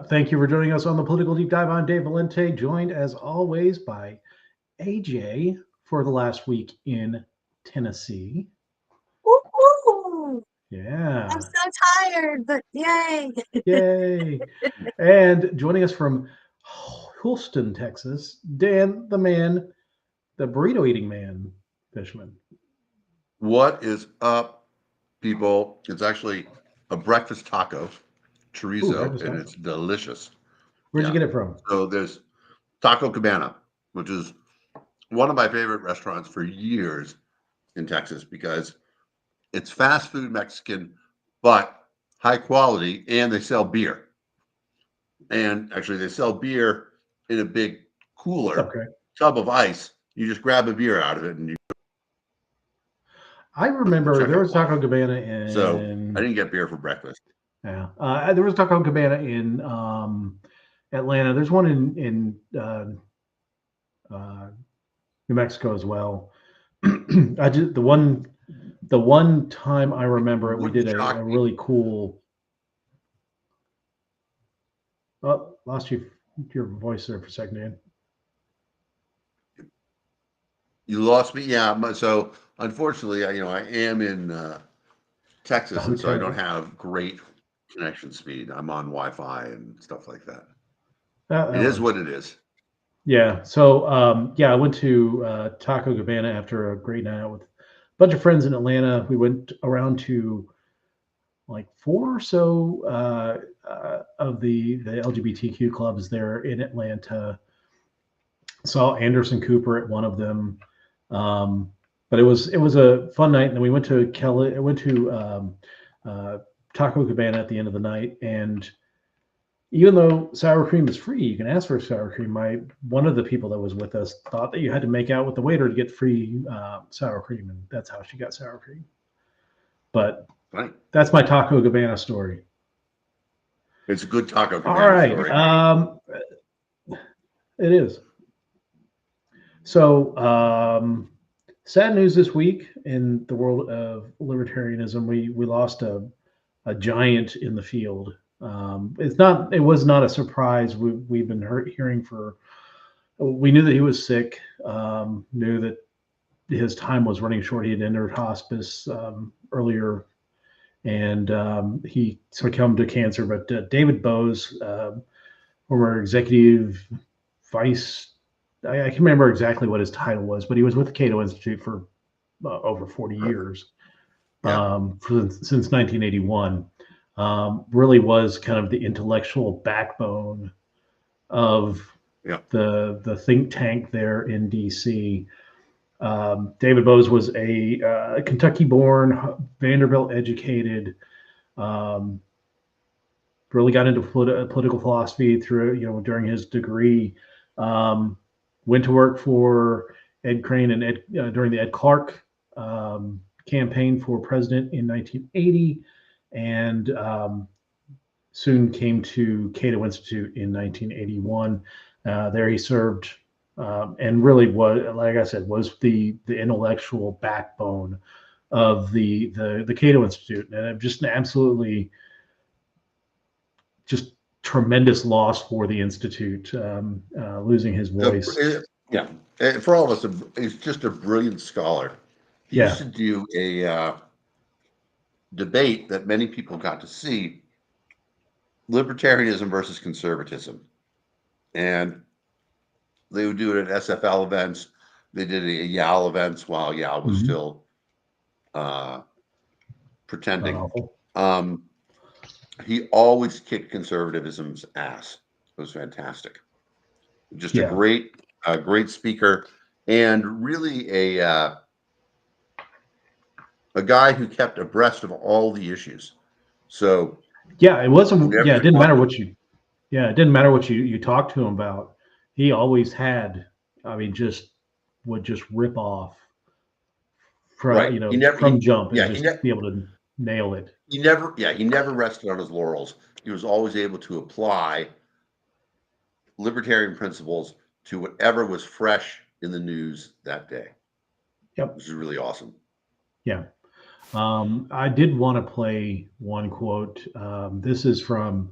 Thank you for joining us on the Political Deep Dive. I'm Dave Valente, joined as always by AJ for the last week in Tennessee. Woo-hoo! Yeah. I'm so tired, but yay. Yay. And joining us from Houston, Texas, Dan, the man, the burrito eating man, Fishman. What is up, people? It's actually a breakfast taco, chorizo, breakfast and taco. it's delicious. Where'd you Yeah. get it from? So there's Taco Cabana, which is one of my favorite restaurants for years in Texas because it's fast food Mexican, but high quality, and they sell beer. And actually, they sell beer in a big cooler Okay. tub of ice. You just grab a beer out of it, and you. I remember check there out was Taco line. Cabana in. So I didn't get beer for breakfast. Yeah, there was Taco Cabana in Atlanta. There's one in New Mexico as well. I just the one time I remember it, we did a really cool. Oh, lost your voice there for a second, Dan. You lost me, yeah. So unfortunately, I am in Texas, and so I don't have great connection speed. I'm on Wi-Fi and stuff like that. It is what it is. Yeah. So I went to Taco Cabana after a great night out with a bunch of friends in Atlanta. We went around to like 4 or so of the LGBTQ clubs there in Atlanta. Saw Anderson Cooper at one of them, but it was a fun night. And then we went to Taco Cabana at the end of the night, and even though sour cream is free, you can ask for sour cream. One of the people that was with us thought that you had to make out with the waiter to get free sour cream, and that's how she got sour cream. But that's my Taco Cabana story. It's a good Taco Cabana story. All right. It is. So, sad news this week in the world of libertarianism. We lost a giant in the field. It was not a surprise. We've been hearing for. We knew that he was sick. Knew that his time was running short. He had entered hospice earlier, and he succumbed to cancer. But David Boaz, former executive vice. I can't remember exactly what his title was, but he was with the Cato Institute for over 40 years, since 1981. Really was kind of the intellectual backbone of the think tank there in DC. David Boaz was a Kentucky-born, Vanderbilt-educated. Really got into political philosophy during his degree. Went to work for Ed Crane and during the Ed Clark campaign for president in 1980, and soon came to Cato Institute in 1981. There he served, and really was, like I said, was the intellectual backbone of the Cato Institute, and just an absolutely just tremendous loss for the Institute, losing his voice. For all of us, he's just a brilliant scholar. He used to do a debate that many people got to see: libertarianism versus conservatism. And they would do it at SFL events. They did it at YAL events while YAL was still pretending. He always kicked conservatism's ass. It was fantastic. Just a great speaker, and really a guy who kept abreast of all the issues. So it wasn't. It didn't matter what you. Yeah, it didn't matter what you talked to him about. He always had. I mean, would just rip off from jump and just be able to nail it. He never rested on his laurels. He was always able to apply libertarian principles to whatever was fresh in the news that day. Yep. Which is really awesome. Yeah. I did want to play one quote. This is from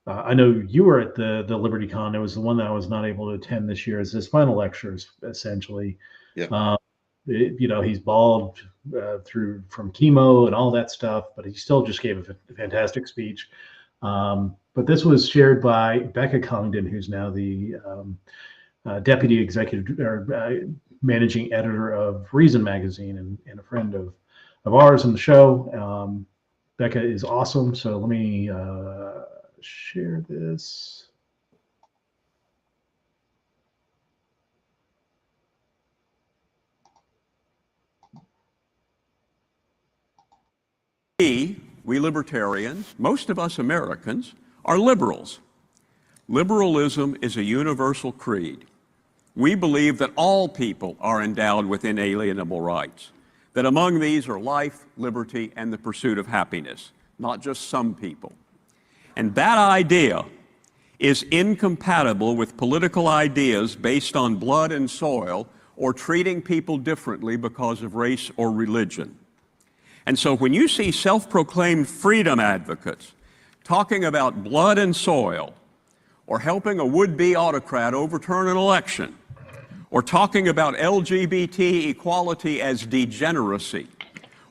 I know you were at the LibertyCon. It was the one that I was not able to attend this year. It's his final lectures, essentially. Yeah. He's bald from chemo and all that stuff, but he still just gave a fantastic speech. But this was shared by Becca Congdon, who's now the deputy executive or managing editor of Reason magazine and a friend of ours on the show. Becca is awesome. So let me share this. We libertarians, most of us Americans, are liberals. Liberalism is a universal creed. We believe that all people are endowed with inalienable rights, that among these are life, liberty, and the pursuit of happiness, not just some people. And that idea is incompatible with political ideas based on blood and soil or treating people differently because of race or religion. And so when you see self-proclaimed freedom advocates talking about blood and soil, or helping a would-be autocrat overturn an election, or talking about LGBT equality as degeneracy,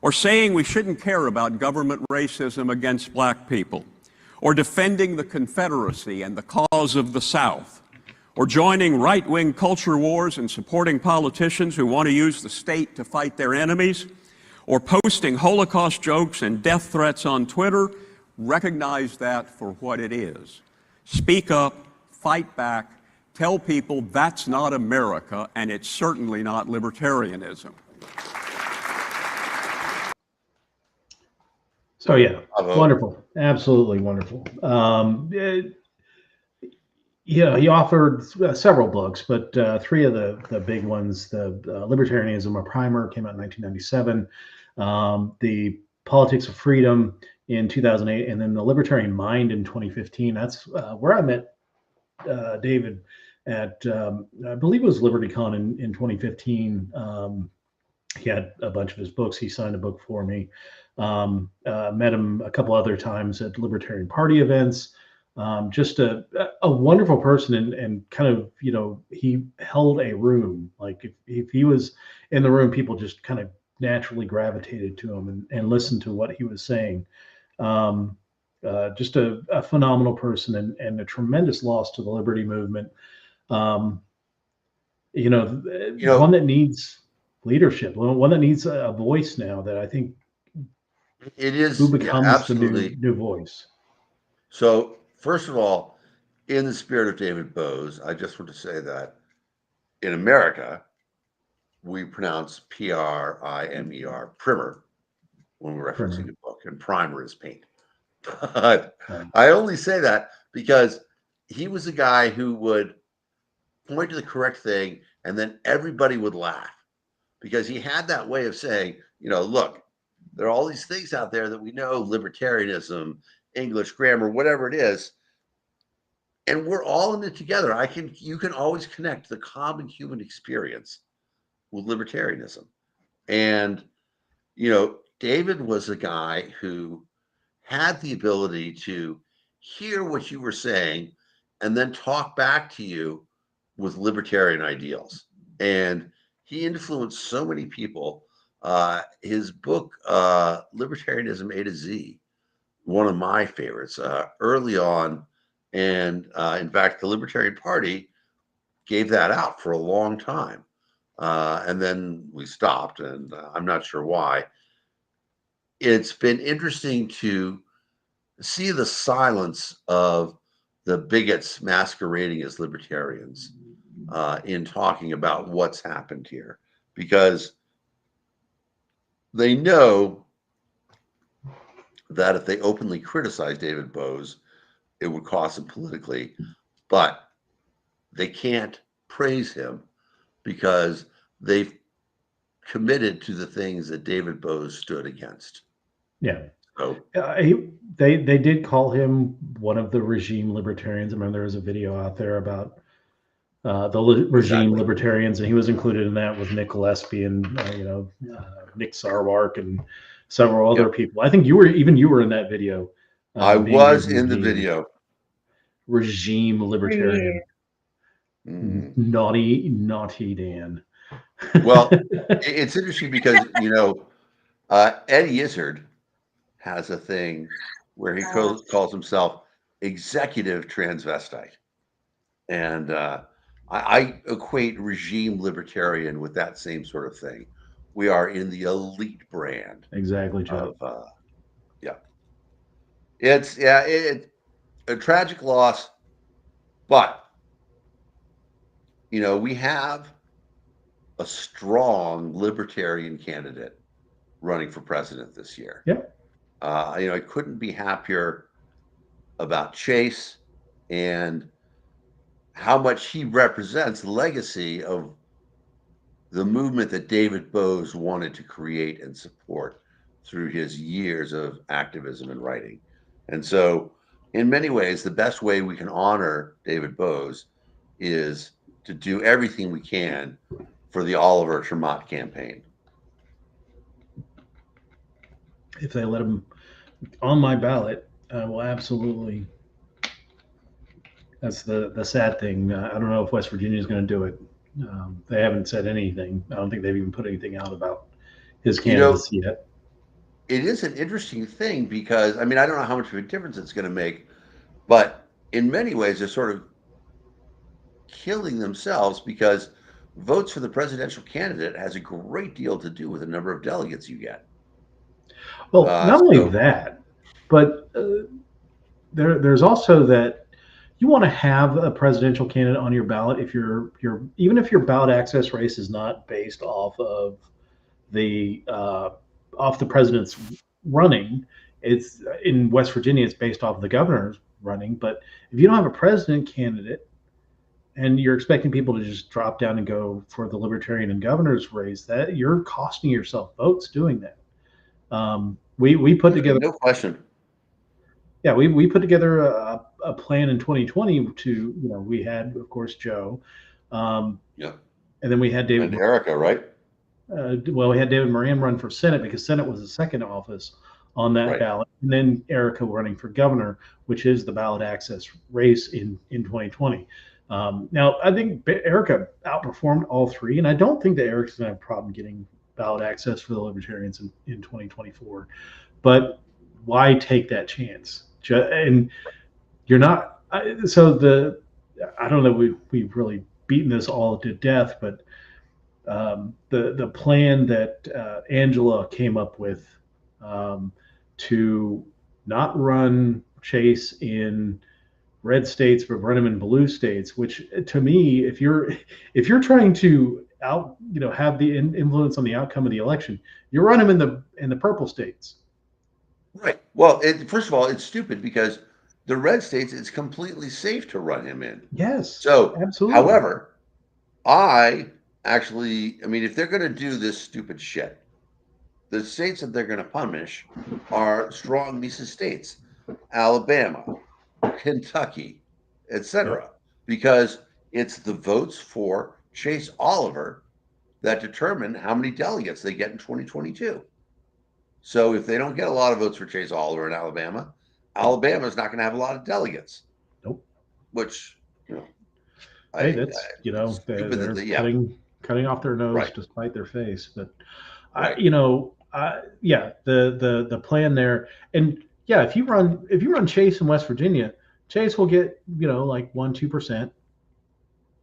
or saying we shouldn't care about government racism against black people, or defending the Confederacy and the cause of the South, or joining right-wing culture wars and supporting politicians who want to use the state to fight their enemies, or posting Holocaust jokes and death threats on Twitter, recognize that for what it is. Speak up, fight back, tell people that's not America, and it's certainly not libertarianism. So yeah, wonderful, absolutely wonderful. He offered several books, but three of the big ones: the Libertarianism, a Primer, came out in 1997. The Politics of Freedom in 2008, and then the Libertarian Mind in 2015. That's where I met David at, I believe it was LibertyCon in 2015. He had a bunch of his books. He signed a book for me. Met him a couple other times at Libertarian Party events. Just a wonderful person, and kind of, he held a room. Like if he was in the room, people just kind of naturally gravitated to him and listened to what he was saying. Just a phenomenal person, and a tremendous loss to the liberty movement. One that needs leadership, one that needs a voice now, that I think it is who becomes absolutely the new voice. So first of all, in the spirit of David Boaz, I just want to say that in America, we pronounce Primer, primer, when we're referencing a book, and primer is paint. But I only say that because he was a guy who would point to the correct thing, and then everybody would laugh, because he had that way of saying, look, there are all these things out there that we know, libertarianism, English grammar, whatever it is, and we're all in it together. You can always connect the common human experience with libertarianism. And, David was a guy who had the ability to hear what you were saying and then talk back to you with libertarian ideals. And he influenced so many people. His book, Libertarianism A to Z, one of my favorites, early on. And in fact, the Libertarian Party gave that out for a long time. And then we stopped, and I'm not sure why. It's been interesting to see the silence of the bigots masquerading as libertarians in talking about what's happened here, because they know that if they openly criticize David Boaz, it would cost them politically, but they can't praise him because they've committed to the things that David Boaz stood against. Yeah. So they did call him one of the regime libertarians. I remember there was a video out there about regime libertarians, and he was included in that with Nick Gillespie and Nick Sarwark and several other people. I think you were in that video. I was in the video. regime libertarian. Mm. Naughty Dan. Well, it's interesting because Eddie Izzard has a thing where he calls himself executive transvestite, and I equate regime libertarian with that same sort of thing. We are in the elite brand Exactly, Joe. of yeah. It's a tragic loss, but we have a strong libertarian candidate running for president this year. Yep. I couldn't be happier about Chase and how much he represents the legacy of the movement that David Boaz wanted to create and support through his years of activism and writing. And so, in many ways, the best way we can honor David Boaz is to do everything we can for the Oliver Tremont campaign. If they let him on my ballot, I will absolutely. That's the sad thing. I don't know if West Virginia is going to do it. They haven't said anything. I don't think they've even put anything out about his candidacy yet. It is an interesting thing because, I don't know how much of a difference it's going to make, but in many ways, they're sort of killing themselves because votes for the presidential candidate has a great deal to do with the number of delegates you get. Well, not only that, but there's also that you want to have a presidential candidate on your ballot if even if your ballot access race is not based off of the president's running. It's in West Virginia, it's based off of the governor's running. But if you don't have a president candidate and you're expecting people to just drop down and go for the libertarian and governor's race, that you're costing yourself votes doing that. We put together, no question. Yeah, we put together a plan in 2020 to, we had, of course, Joe. Yeah. And then we had David. And Erica, right? We had David Moran run for Senate because Senate was the second office on that ballot. And then Erica running for governor, which is the ballot access race in 2020. Now, I think Erica outperformed all three. And I don't think that Erica's going to have a problem getting ballot access for the Libertarians in 2024. But why take that chance? And you're not. I don't know. We've really beaten this all to death, but the plan that Angela came up with to not run Chase in red states but run him in blue states, which to me, if you're trying to have the influence on the outcome of the election, you run him in the purple states. Right. Well, first of all, it's stupid because the red states, it's completely safe to run him in. Yes. So, absolutely. However, if they're going to do this stupid shit, the states that they're going to punish are strong Mises states, Alabama, Kentucky, etc., because it's the votes for Chase Oliver that determine how many delegates they get in 2022. So if they don't get a lot of votes for Chase Oliver in Alabama, Alabama's not going to have a lot of delegates. Nope. Which, they're cutting off their nose to spite their face. But the plan there, and if you run Chase in West Virginia, Chase will get 1-2%,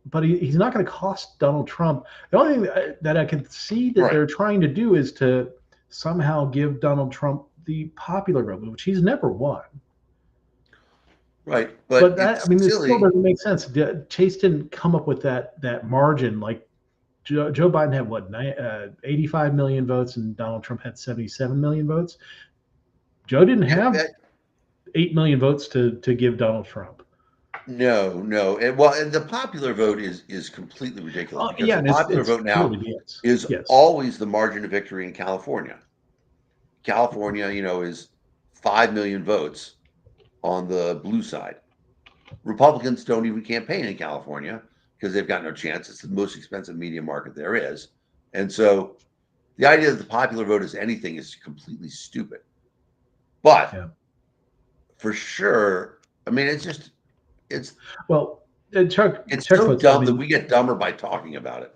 but he's not going to cost Donald Trump. The only thing that I can see that they're trying to do is to somehow give Donald Trump the popular vote, which he's never won. Right, but that it still doesn't make sense. Chase didn't come up with that margin. Like Joe Biden had 85 million votes, and Donald Trump had 77 million votes. Joe didn't have 8 million votes to give Donald Trump. No, and the popular vote is completely ridiculous because the popular vote now is always the margin of victory in California. California, is 5 million votes on the blue side. Republicans don't even campaign in California because they've got no chance. It's the most expensive media market there is. And so the idea that the popular vote is anything is completely stupid. But for sure, it's just it's Well, Chuck so puts, dumb that we get dumber by talking about it.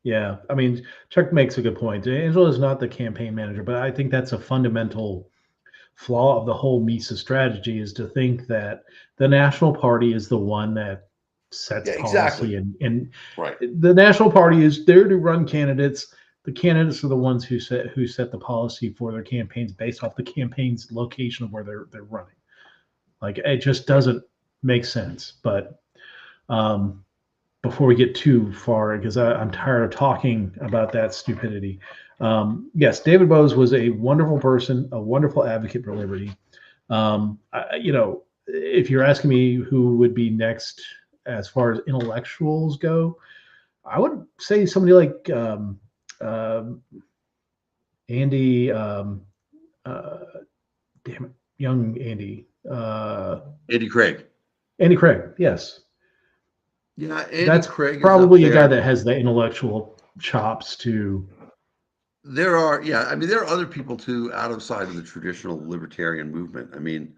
yeah, I mean, Chuck makes a good point. Angela is not the campaign manager, but I think that's a fundamental flaw of the whole Mises strategy is to think that the National Party is the one that sets Yeah, policy, exactly. and Right. the National Party is there to run candidates. The candidates are the ones who set the policy for their campaigns based off the campaign's location of where they're running. Like it just doesn't make sense. But before we get too far, because I'm tired of talking about that stupidity. Yes, David Boaz was a wonderful person, a wonderful advocate for liberty. If you're asking me who would be next as far as intellectuals go, I would say somebody like uh, Andy, damn it, young Andy, Andy Craig. Andy Craig. Yes, Yeah, Andy that's Craig is up probably a guy there. that has the intellectual chops to. There are, yeah, I mean, there are other people too outside of the traditional libertarian movement. I mean,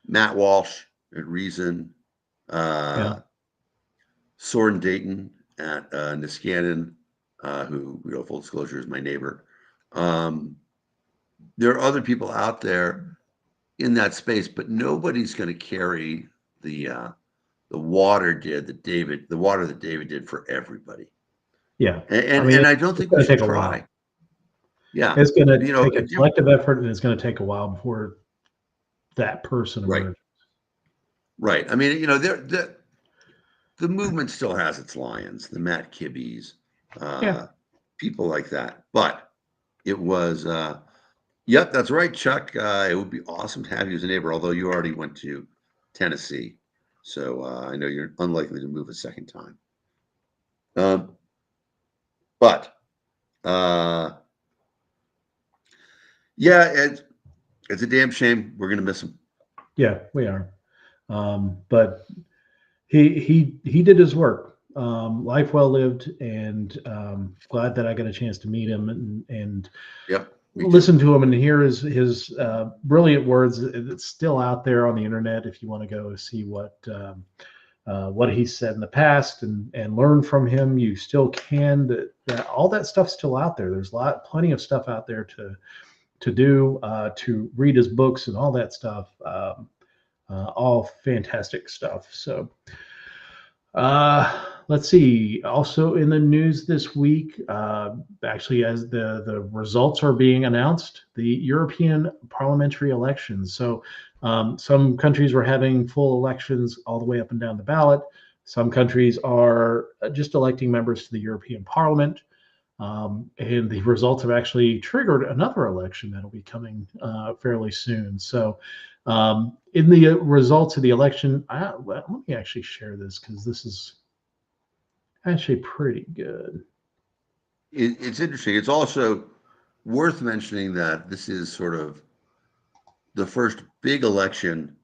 Matt Walsh at Reason, Yeah. Soren Dayton at Niskanen, who, full disclosure, is my neighbor. There are other people out there in that space, but nobody's going to carry the water that David did for everybody. Yeah. And I don't it's think we going to should take a try. while. Yeah. It's going to You know, take a collective effort, and it's going to take a while before that person right. emerges. Right. I mean, the movement still has its lions, the Matt Kibbe's, Yeah. people like that. But it was, yep, that's right, Chuck. It would be awesome to have you as a neighbor, although you already went to Tennessee. So I know you're unlikely to move a second time. But yeah, it's a damn shame. We're gonna miss him. Yeah, we are. But he did his work. Life well lived, and glad that I got a chance to meet him and Yep. listen to him and hear his brilliant words. It's still out there on the internet if you want to go see what he said in the past and learn from him. You still can. That all that stuff's still out there. There's plenty of stuff out there to do, to read his books and all that stuff. All fantastic stuff. So let's see. Also in the news this week, actually, as the results are being announced, the European parliamentary elections. So some countries were having full elections all the way up and down the ballot. Some countries are just electing members to the European Parliament. And the results have actually triggered another election that'll be coming fairly soon. So, in the results of the election, let me actually share this because this is actually pretty good. It's interesting. It's also worth mentioning that this is sort of the first big election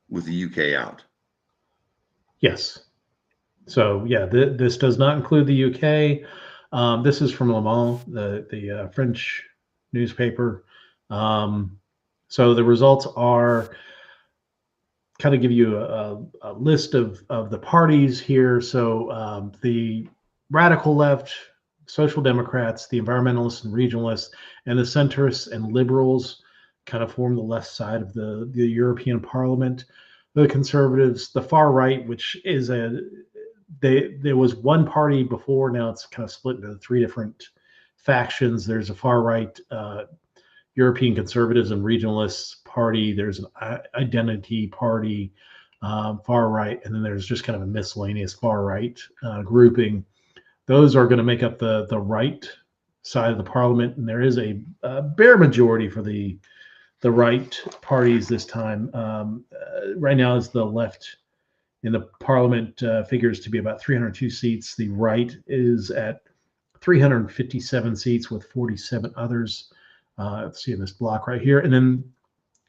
with the UK out. Yes. So yeah, this does not include the UK. This is from Le Mans, the French newspaper. So the results are kind of give you a list of the parties here. So the radical left, social democrats, the environmentalists and regionalists, and the centrists and liberals kind of form the left side of the European Parliament. The conservatives, the far right, which is there was one party before, now it's kind of split into three different factions. There's a far right European conservatives and regionalists party. There's an identity party, far right, and then there's just kind of a miscellaneous far right grouping. Those are going to make up the right side of the parliament, and there is a bare majority for the right parties this time. Right now, is the left in the parliament figures to be about 302 seats. The right is at 357 seats with 47 others. Let's see in this block right here. And then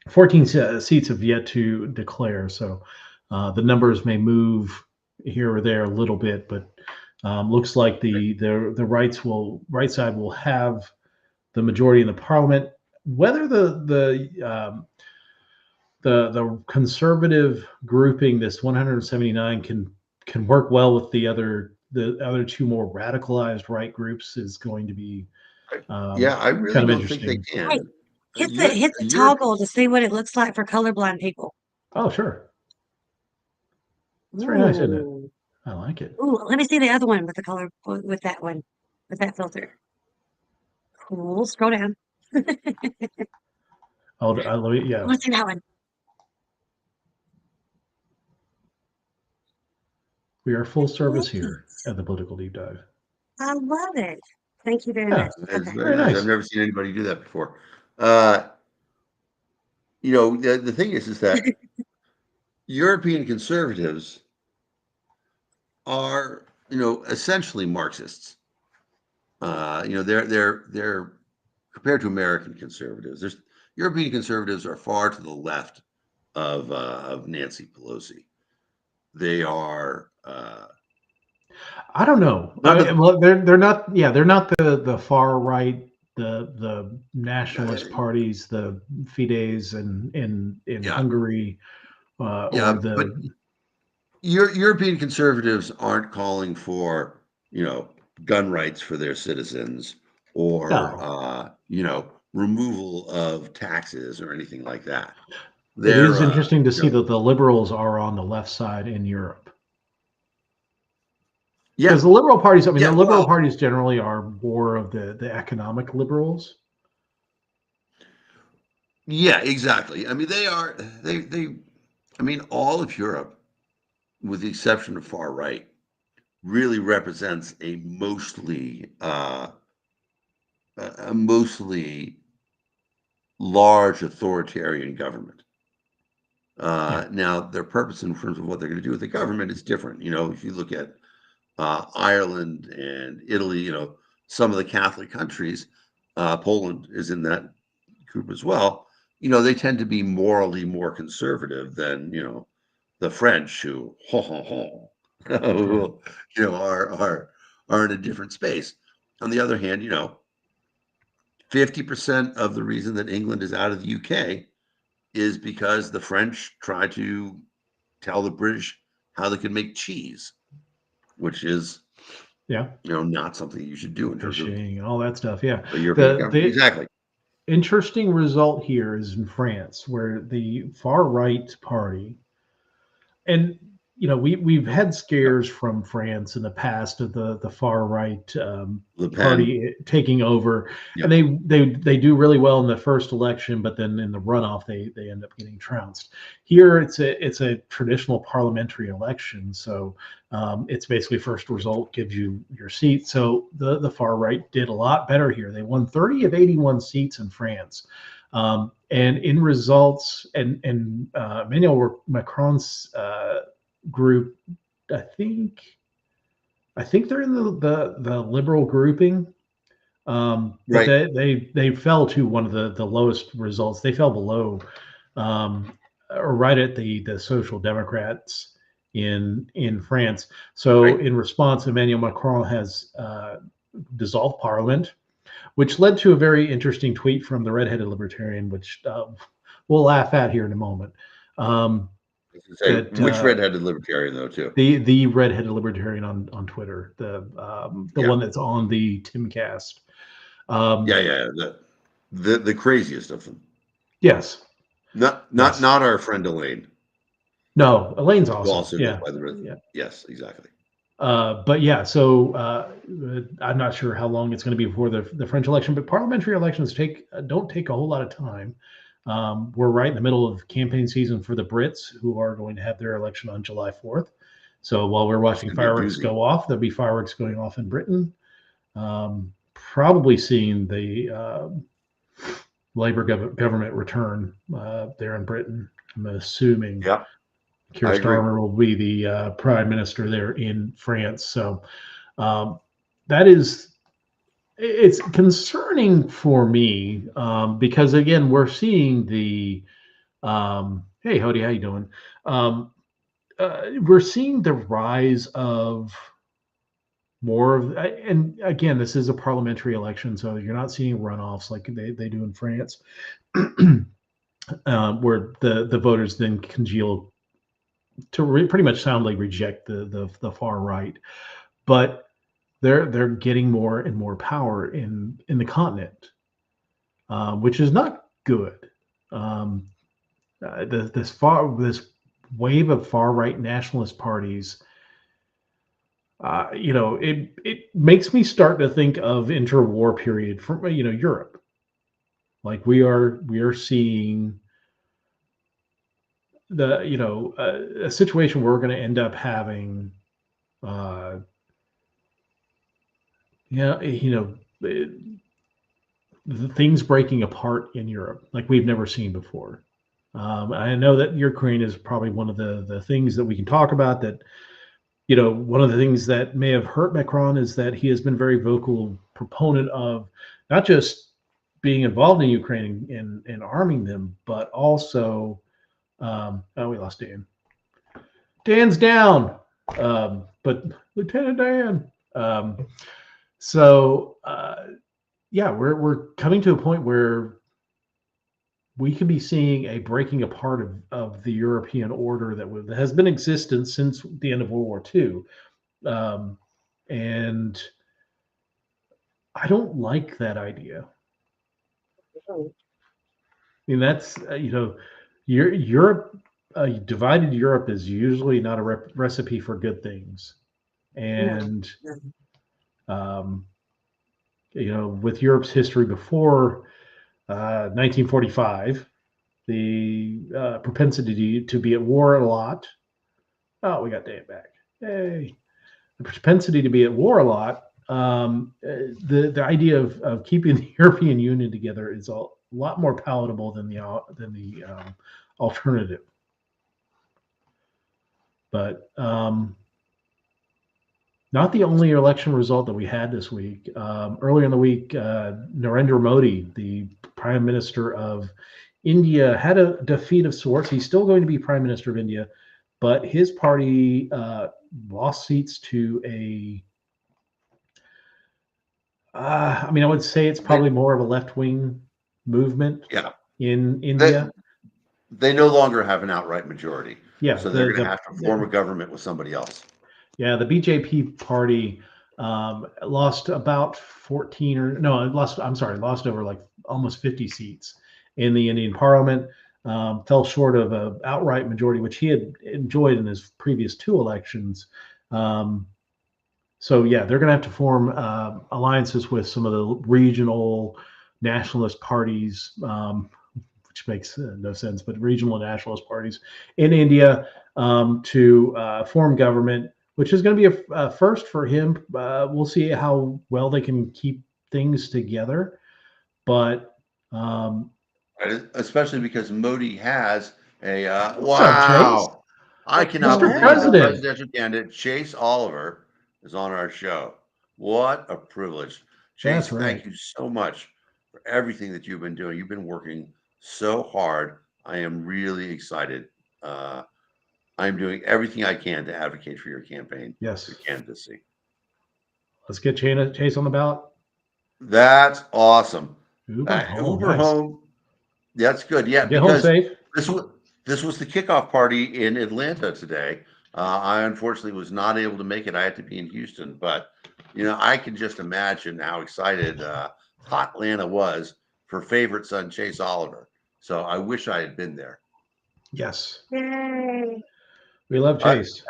14 seats have yet to declare. So the numbers may move here or there a little bit, but looks like the right side will have the majority in the parliament. Whether the the conservative grouping, this 179, can work well with the other two more radicalized right groups is going to be Yeah, I really kind of don't think they interesting. Hey, can. hit the toggle to see what it looks like for colorblind people. Oh, sure. It's very nice, isn't it? Ooh. I like it. Ooh, let me see the other one with the color with that one, with that filter. Cool. Scroll down. I love it. I Yeah. want to see that one. We are full service Nice. here at the Political Deep Dive. I love it. Thank you very Yeah, much. It's Okay. very very nice. nice. I've never seen anybody do that before. The thing is that European conservatives are, essentially Marxists. They're compared to American conservatives. There's European conservatives are far to the left of Nancy Pelosi. They are I don't know. none of Well, they're not. Yeah, they're not the far right, the nationalist parties, the Fidesz in yeah, Hungary, yeah, or but the European conservatives aren't calling for, gun rights for their citizens or, no. removal of taxes or anything like that. It They're, is interesting to you see know, that the liberals are on the left side in Europe. yeah, Because the liberal parties, I mean, the yeah, liberal well, parties generally are more of the economic liberals. yeah, exactly. I mean, I mean, all of Europe, with the exception of far right, really represents a mostly large authoritarian government. Yeah, Now, their purpose in terms of what they're going to do with the government is different. If you look at Ireland and Italy, some of the Catholic countries, Poland is in that group as well. They tend to be morally more conservative than the French, who sure. are in a different space. On the other hand, 50% of the reason that England is out of the UK is because the French try to tell the British how they can make cheese, which is Yeah, not something you should do in terms of fishing and all that stuff. Yeah, a European government. the Exactly. interesting result here is in France, where the far right party, and we've had Yep. scares from France in the past of the far right Le Pen. party taking over, and Yep. they do really well in the first election, but then in the runoff they end up getting trounced. Here it's a traditional parliamentary election, so it's basically first result gives you your seat. So the far right did a lot better here. They won 30 of 81 seats in France. And in results, and Emmanuel Macron's group, I think they're in the liberal grouping, but Right. they fell to one of the lowest results. They fell below, or right at the Social Democrats in France. So Right. in response, Emmanuel Macron has dissolved Parliament, which led to a very interesting tweet from the redheaded libertarian, which we'll laugh at here in a moment. I was gonna say, That which redheaded libertarian though, too? the redheaded libertarian on Twitter, the Yeah. one that's on the Timcast. Yeah. Um, Yeah. The craziest of them. yes, yes. Not our friend Elaine, No, Elaine's who awesome. also goes Yeah, by the red. yeah. Yes, exactly. But yeah, so I'm not sure how long it's going to be before the French election, but parliamentary elections don't take a whole lot of time. We're right in the middle of campaign season for the Brits, who are going to have their election on July 4th. So while we're It's watching gonna be a fireworks doozy. go off, there'll be fireworks going off in Britain. Probably seeing the Labour government return there in Britain. I'm assuming Yeah, Keir I agree. Starmer will be the prime minister there in France. So that is, it's concerning for me because again we're seeing the hey Hody, how you doing? We're seeing the rise of more of, and again this is a parliamentary election, so you're not seeing runoffs like they do in France. where the voters then congeal to pretty much soundly reject the far right. But they're getting more and more power in the continent, which is not good. Um, this wave of far right nationalist parties, it makes me start to think of interwar period from Europe. Like we are seeing a situation where we're going to end up having uh, yeah you know the things breaking apart in Europe like we've never seen before. I know that Ukraine is probably one of the things that we can talk about. That one of the things that may have hurt Macron is that he has been very vocal proponent of not just being involved in Ukraine and arming them, but also oh, we lost Dan. Dan's down, but Lieutenant Dan. So yeah, we're coming to a point where we could be seeing a breaking apart of the European order that has been existent since the end of World War II. And I don't like that idea. I mean, that's, Europe, divided Europe is usually not a recipe for good things. And, um, with Europe's history before 1945, the propensity to be at war a lot. Oh, we got Dan back. Hey. The propensity to be at war a lot. The idea of keeping the European Union together is a lot more palatable than the alternative. But not the only election result that we had this week. Earlier in the week, Narendra Modi, the Prime Minister of India, had a defeat of sorts. He's still going to be Prime Minister of India, but his party lost seats to I would say it's probably more of a left-wing movement in India. They no longer have an outright majority. Yeah. So they're going to have to form a government with somebody else. Yeah, the BJP party lost about 14 lost over like almost 50 seats in the Indian parliament. Fell short of an outright majority, which he had enjoyed in his previous two elections. So yeah, they're going to have to form alliances with some of the regional nationalist parties, which makes no sense, but regional nationalist parties in India to form government, which is going to be a first for him. We'll see how well they can keep things together, but especially because Modi has a wow. I cannot Mr. believe President. the presidential candidate Chase Oliver is on our show. What a privilege. Chase, thank you so much for everything that you've been doing. You've been working so hard. I am really excited. I'm doing everything I can to advocate for your campaign. Yes. Your candidacy. Let's get Chase on the ballot. That's awesome. Uber nice. Home. That's good. Yeah, get home safe. This was the kickoff party in Atlanta today. I unfortunately was not able to make it. I had to be in Houston, but I can just imagine how excited hot Atlanta was for favorite son Chase Oliver. So I wish I had been there. Yes. Yay. We love Chase.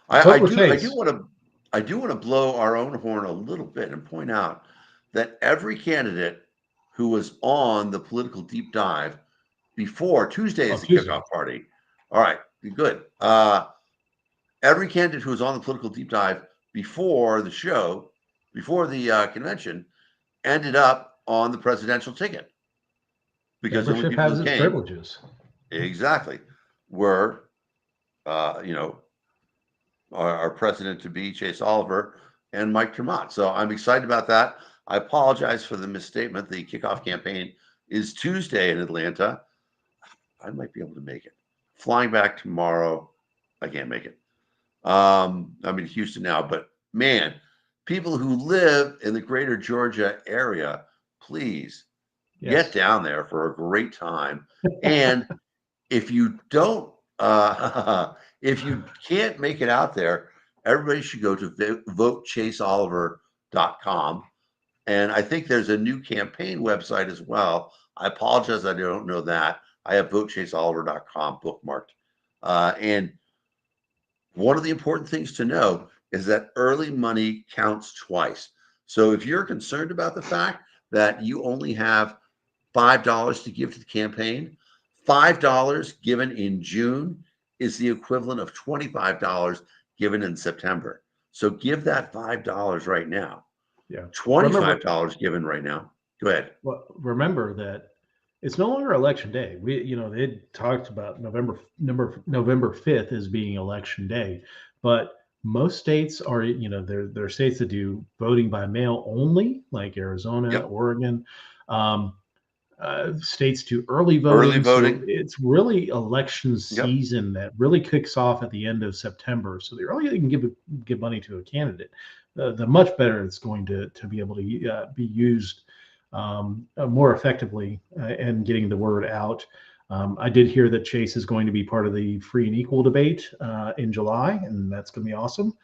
I do want to blow our own horn a little bit and point out that every candidate who was on the political deep dive before Tuesday is the kickoff party. All right, good. Every candidate who was on the political deep dive before the show, before the convention, ended up on the presidential ticket because the only people who came, privileges. Exactly, were our president to be Chase Oliver and Mike Tremont. So I'm excited about that. I apologize for the misstatement. The kickoff campaign is Tuesday in Atlanta. I might be able to make it. Flying back tomorrow. I can't make it. I'm in Houston now, but man, people who live in the greater Georgia area, please Yes. Get down there for a great time. And if you don't, if you can't make it out there, everybody should go to votechaseoliver.com. And I think there's a new campaign website as well. I apologize, I don't know that. I have votechaseoliver.com bookmarked. And one of the important things to know is that early money counts twice. So if you're concerned about the fact that you only have $5 to give to the campaign, $5 given in June is the equivalent of $25 given in September. So give that $5 right now. Yeah. $25 given right now. Go ahead. Well, remember that it's no longer election day. They talked about November 5th as being election day, but most states are, there are states that do voting by mail only, like Arizona, Yep. Oregon. States do early voting. Early voting. So it's really election season that really kicks off at the end of September. So the earlier you can give money to a candidate, the much better it's going to be able to be used more effectively and getting the word out. I did hear that Chase is going to be part of the free and equal debate in July, and that's going to be awesome.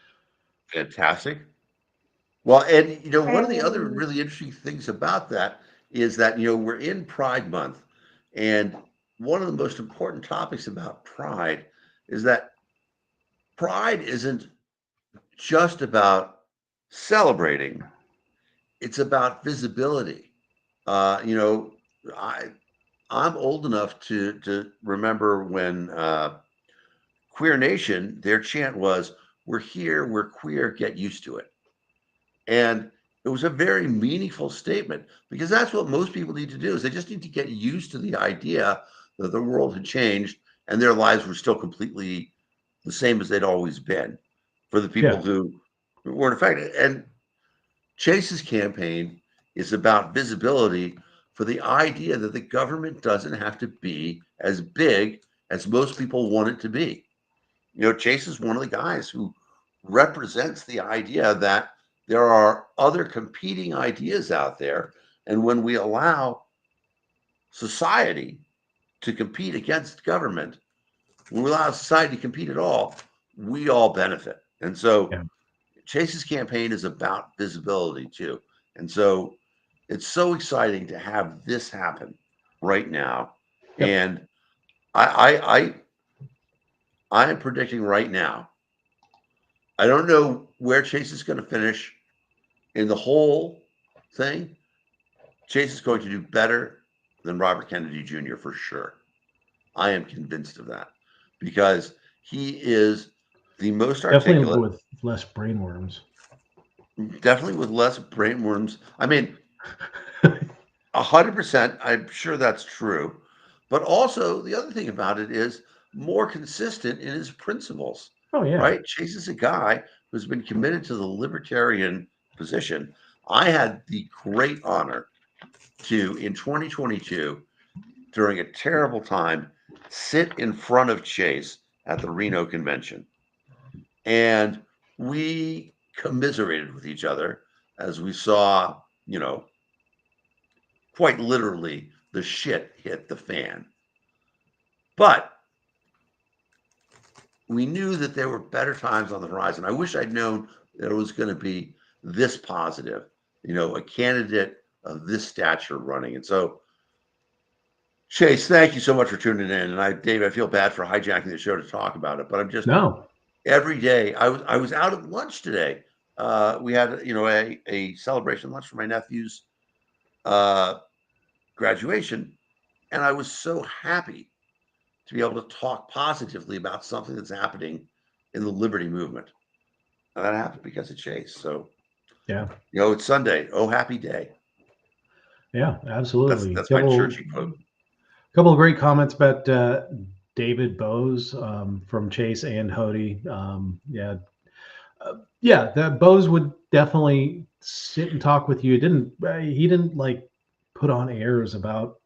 Fantastic. Well, and one of the other really interesting things about that is that we're in Pride Month, and one of the most important topics about Pride is that Pride isn't just about celebrating; it's about visibility. I'm old enough to remember when Queer Nation, their chant was, "We're here, we're queer, get used to it." And it was a very meaningful statement because that's what most people need to do is they just need to get used to the idea that the world had changed and their lives were still completely the same as they'd always been for the people who weren't affected. And Chase's campaign is about visibility for the idea that the government doesn't have to be as big as most people want it to be. Chase is one of the guys who represents the idea that there are other competing ideas out there. And when we allow society to compete against government, when we allow society to compete at all, we all benefit. And so Chase's campaign is about visibility too. And so it's so exciting to have this happen right now. Yep. And I am predicting right now, I don't know where Chase is going to finish in the whole thing. Chase is going to do better than Robert Kennedy Jr. for sure. I am convinced of that because he is the most articulate. Definitely with less brainworms. Definitely with less brainworms. I mean, 100%. I'm sure that's true. But also, the other thing about it is more consistent in his principles. Oh, yeah. Right? Chase is a guy who's been committed to the libertarian position. I had the great honor to, in 2022, during a terrible time, sit in front of Chase at the Reno convention. And we commiserated with each other as we saw, quite literally the shit hit the fan. But we knew that there were better times on the horizon. I wish I'd known that it was going to be this positive, a candidate of this stature running. And so, Chase, thank you so much for tuning in. And Dave, I feel bad for hijacking the show to talk about it, but I'm just every day. I was out at lunch today. We had a celebration lunch for my nephew's graduation, and I was so happy to be able to talk positively about something that's happening in the liberty movement. And that happened because of Chase. So, it's Sunday. Oh, happy day. Yeah, absolutely. That's my churchy quote. A couple of great comments about David Boaz from Chase and Hody. That Boaz would definitely sit and talk with you. He didn't like put on airs about,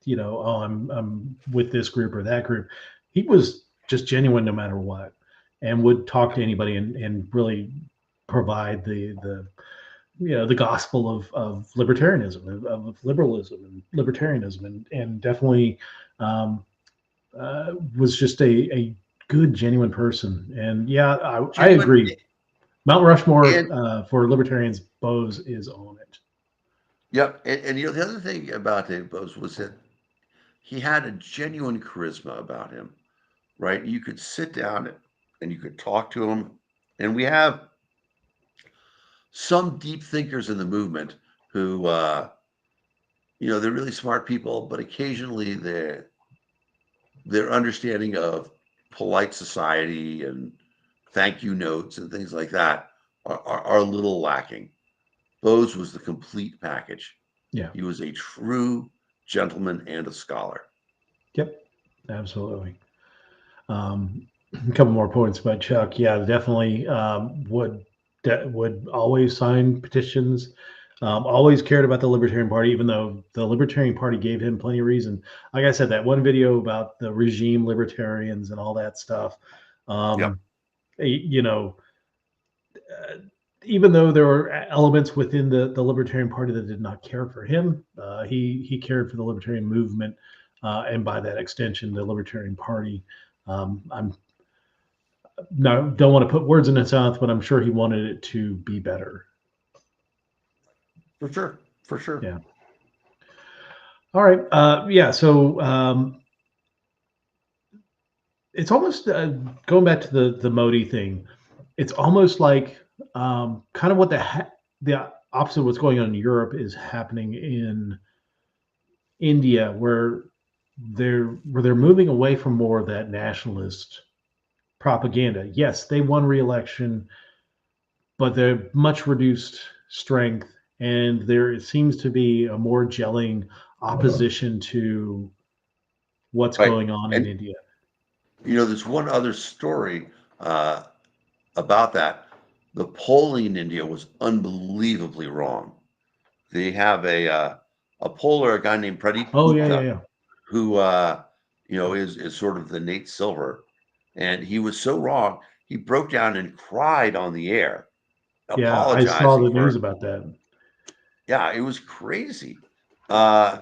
I'm with this group or that group. He was just genuine no matter what, and would talk to anybody and really provide the the gospel of libertarianism, of liberalism and libertarianism, and definitely was just a good, genuine person. And yeah, I Genuine. agree. Mount Rushmore And for libertarians, Bose is on it. yep. And the other thing about David Boaz was that he had a genuine charisma about him, right? You could sit down and you could talk to him. And we have some deep thinkers in the movement who, they're really smart people, but occasionally their understanding of polite society and thank you notes and things like that are a little lacking. Bose was the complete package. Yeah. He was a true gentleman and a scholar. Yep. Absolutely. A couple more points about Chuck. Yeah, definitely would always sign petitions. Always cared about the Libertarian Party, even though the Libertarian Party gave him plenty of reason. Like I said, that one video about the regime libertarians and all that stuff. Yep. You know, even though there were elements within the Libertarian Party that did not care for him, he cared for the Libertarian movement, and by that extension, the Libertarian Party. I'm no, don't want to put words in his mouth, but I'm sure he wanted it to be better. For sure. For sure. Yeah. All right. Yeah. So it's almost going back to the Modi thing. It's almost like kind of what the opposite of what's going on in Europe is happening in India, where they're moving away from more of that nationalist propaganda. Yes, they won re-election, but they're much reduced strength, and there seems to be a more gelling opposition to what's Right. going on in And, India. there's one other story uh, about that. The polling in India was unbelievably wrong. They have a poller, a guy named Pradeep Oh yeah, yeah, Gupta, yeah. who is sort of the Nate Silver, and he was so wrong. He broke down and cried on the air, Yeah, I saw apologizing the news for. about that. Yeah, it was crazy, uh,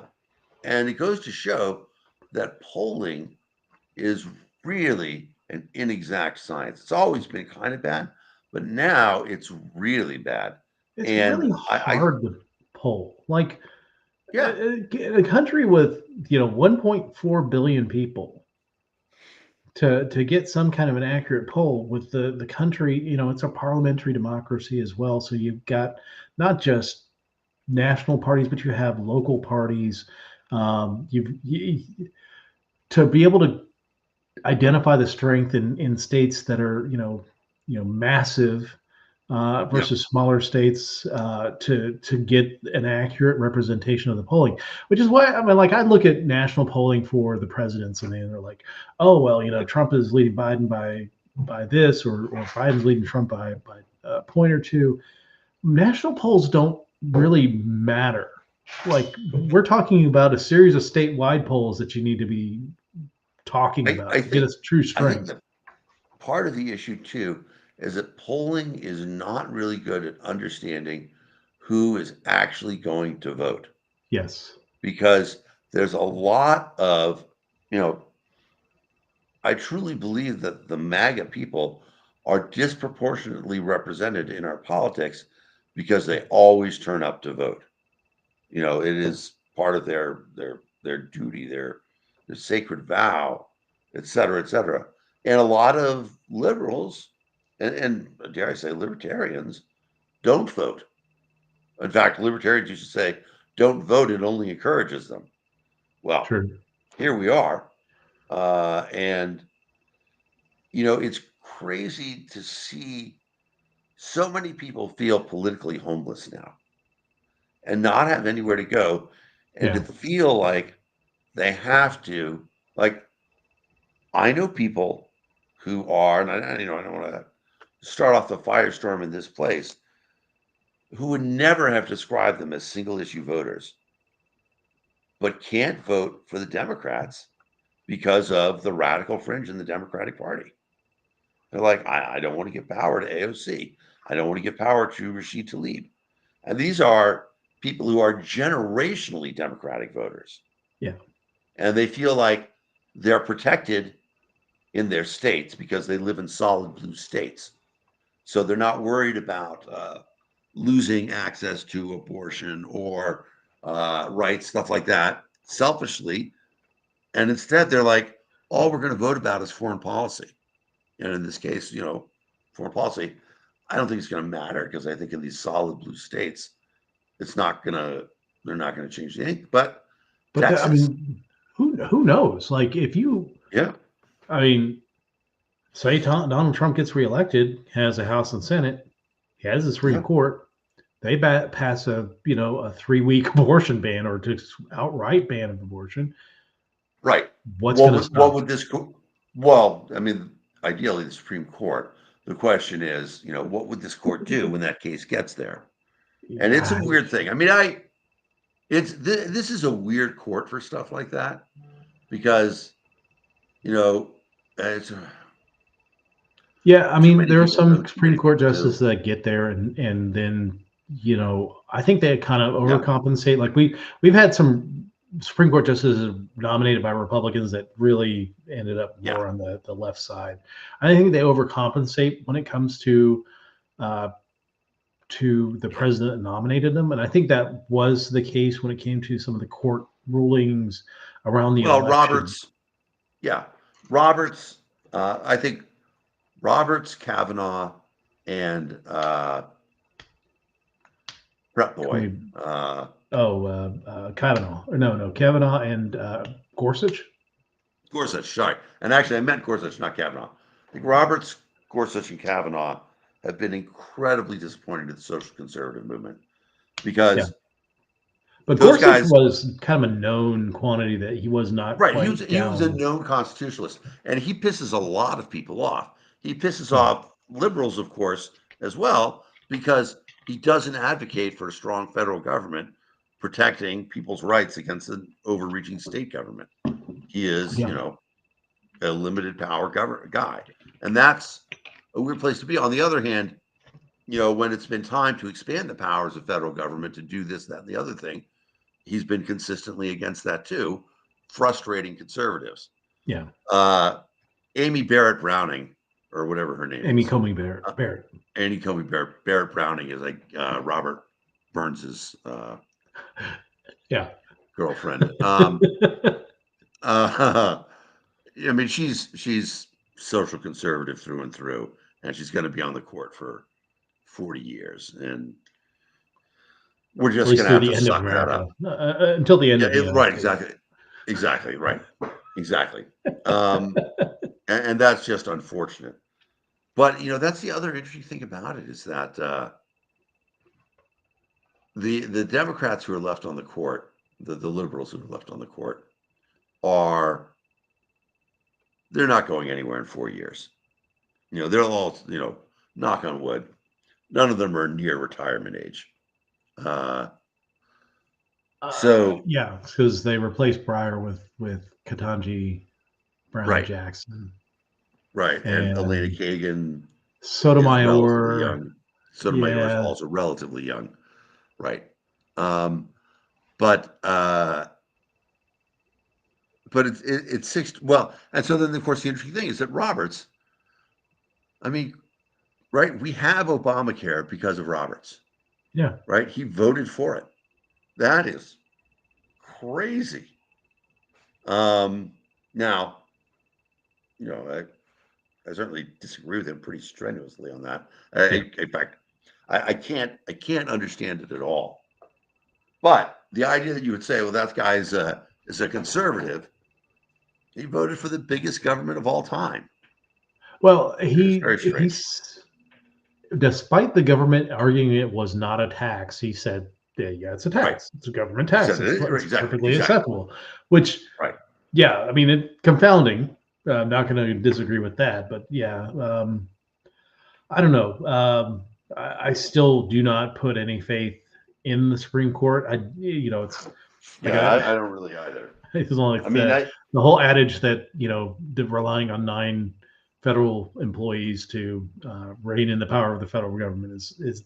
and it goes to show that polling is really an inexact science. It's always been kind of bad, but now it's really bad. It's really And I hard to poll. Like yeah, a country with 1.4 billion people to get some kind of an accurate poll with the country. It's a parliamentary democracy as well. So you've got not just national parties, but you have local parties. To be able to identify the strength in states that are massive yeah, versus smaller states to get an accurate representation of the polling, which is why I mean, like I look at national polling for the presidents, and they're like, oh well, Trump is leading Biden by this, or Biden's leading Trump by a point or two. National polls don't really matter. Like we're talking about a series of statewide polls that you need to be talking I, about I to get think us true I think strength. that part of the issue too is that polling is not really good at understanding who is actually going to vote, Yes. because there's a lot of, you know, I truly believe that the MAGA people are disproportionately represented in our politics because they always turn up to vote. It is part of their duty, their sacred vow, et cetera, et cetera. And a lot of liberals and dare I say libertarians don't vote. In fact, libertarians used to say, "Don't vote; it only encourages them." Well, True. here we are, and it's crazy to see so many people feel politically homeless now and not have anywhere to go, and to Yeah. feel like they have to. Like, I know people who are, and I don't want to start off the firestorm in this place, who would never have described them as single issue voters, but can't vote for the Democrats because of the radical fringe in the Democratic Party. They're like, I don't want to give power to AOC. I don't want to give power to Rashid Tlaib. And these are people who are generationally Democratic voters. Yeah. And they feel like they're protected in their states because they live in solid blue states. So they're not worried about losing access to abortion or rights, stuff like that, selfishly. And instead, they're like, all we're going to vote about is foreign policy. And in this case, foreign policy, I don't think it's going to matter because I think in these solid blue states, they're not going to change anything. But Texas, I mean, who knows? Like, if you, yeah, I mean, say Donald Trump gets reelected, has a House and Senate, he has the Supreme Yeah. Court, they pass a 3-week abortion ban or just outright ban of abortion. right. What's going to stop? What would this? Well, I mean, ideally the Supreme Court. The question is, what would this court do when that case gets there? And it's a weird thing. I mean, this is a weird court for stuff like that because, it's Yeah, I mean, many there are people know some too Supreme many Court people do. justices that get there and then, I think they kind of Yeah. overcompensate. Like we've had some Supreme Court justices nominated by Republicans that really ended up Yeah. more on the left side. I think they overcompensate when it comes to the president that nominated them, and I think that was the case when it came to some of the court rulings around the Well, election. Roberts, I think Roberts, Kavanaugh, and Prep Boy. Kavanaugh. No, Kavanaugh and Gorsuch. Gorsuch, sorry. And actually, I meant Gorsuch, not Kavanaugh. I think Roberts, Gorsuch, and Kavanaugh have been incredibly disappointing to the social conservative movement because But those Gorsuch guys was kind of a known quantity that he was not right. quite He was a down. known constitutionalist, and he pisses a lot of people off. He pisses Yeah. off liberals, of course, as well, because he doesn't advocate for a strong federal government protecting people's rights against an overreaching state government. He is, Yeah. A limited power guy, and that's a weird place to be. On the other hand, when it's been time to expand the powers of federal government to do this, that, and the other thing, he's been consistently against that too, frustrating conservatives. Yeah. Amy Barrett Browning, or whatever her name Amy is. Coney Barrett. Amy Coney Barrett Browning is like Robert Burns's girlfriend. I mean, she's social conservative through and through, and she's going to be on the court for 40 years, and we're just going to have to suck that up until the end of the right. Exactly. Right. Exactly. And that's just unfortunate. But that's the other interesting thing about it is that the Democrats who are left on the court, the liberals who are left on the court, they're not going anywhere in 4 years. They're all, knock on wood, none of them are near retirement age. So yeah, because they replaced Breyer with Ketanji Brown Jackson, right, and Elena Kagan, Sotomayor. Sotomayor is also relatively young, right? But it's six. Well, and so then of course the interesting thing is that Roberts. I mean, right? We have Obamacare because of Roberts. Yeah. Right. He voted for it. That is crazy. Now, I certainly disagree with him pretty strenuously on that. In fact, I can't understand it at all. But the idea that you would say, well, that guy is a conservative. He voted for the biggest government of all time. Well, he's despite the government arguing it was not a tax, he said, yeah, it's a tax. Right. It's a government tax. It's perfectly acceptable. Which, yeah, I mean, confounding. I'm not going to disagree with that, but yeah, I don't know. I still do not put any faith in the Supreme Court. It's I don't really either. It's like the whole adage that relying on 9 federal employees to rein in the power of the federal government is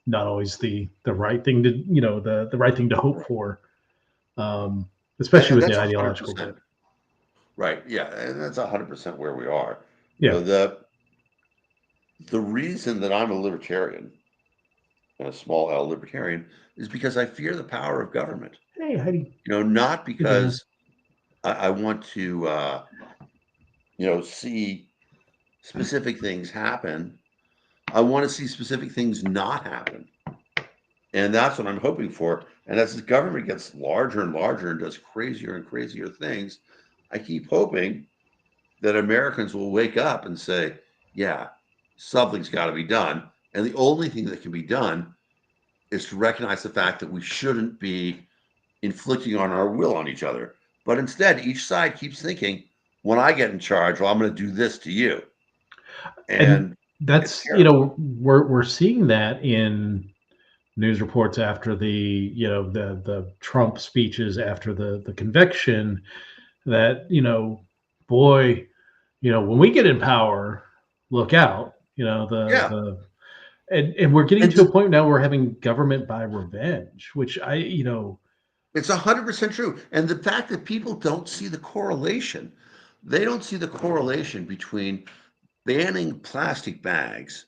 not always the right thing to the right thing to hope for, especially And with the that's ideological 100%. bit. Right. Yeah. And that's 100% where we are. Yeah. The reason that I'm a libertarian, and a small L libertarian, is because I fear the power of government. Hey, Heidi. Not Hey, Dan. because I want to, see specific things happen. I want to see specific things not happen. And that's what I'm hoping for. And as the government gets larger and larger and does crazier and crazier things, I keep hoping that Americans will wake up and say, yeah, something's got to be done. And the only thing that can be done is to recognize the fact that we shouldn't be inflicting on our will on each other. But instead, each side keeps thinking, when I get in charge, well, I'm going to do this to you. And And it's that's terrible. we're seeing that in news reports after the Trump speeches after the conviction, that boy, when we get in power, look out. Yeah. And we're getting And to a point now where we're having government by revenge, which it's 100% true. And the fact that people don't see the correlation, they don't see the correlation between banning plastic bags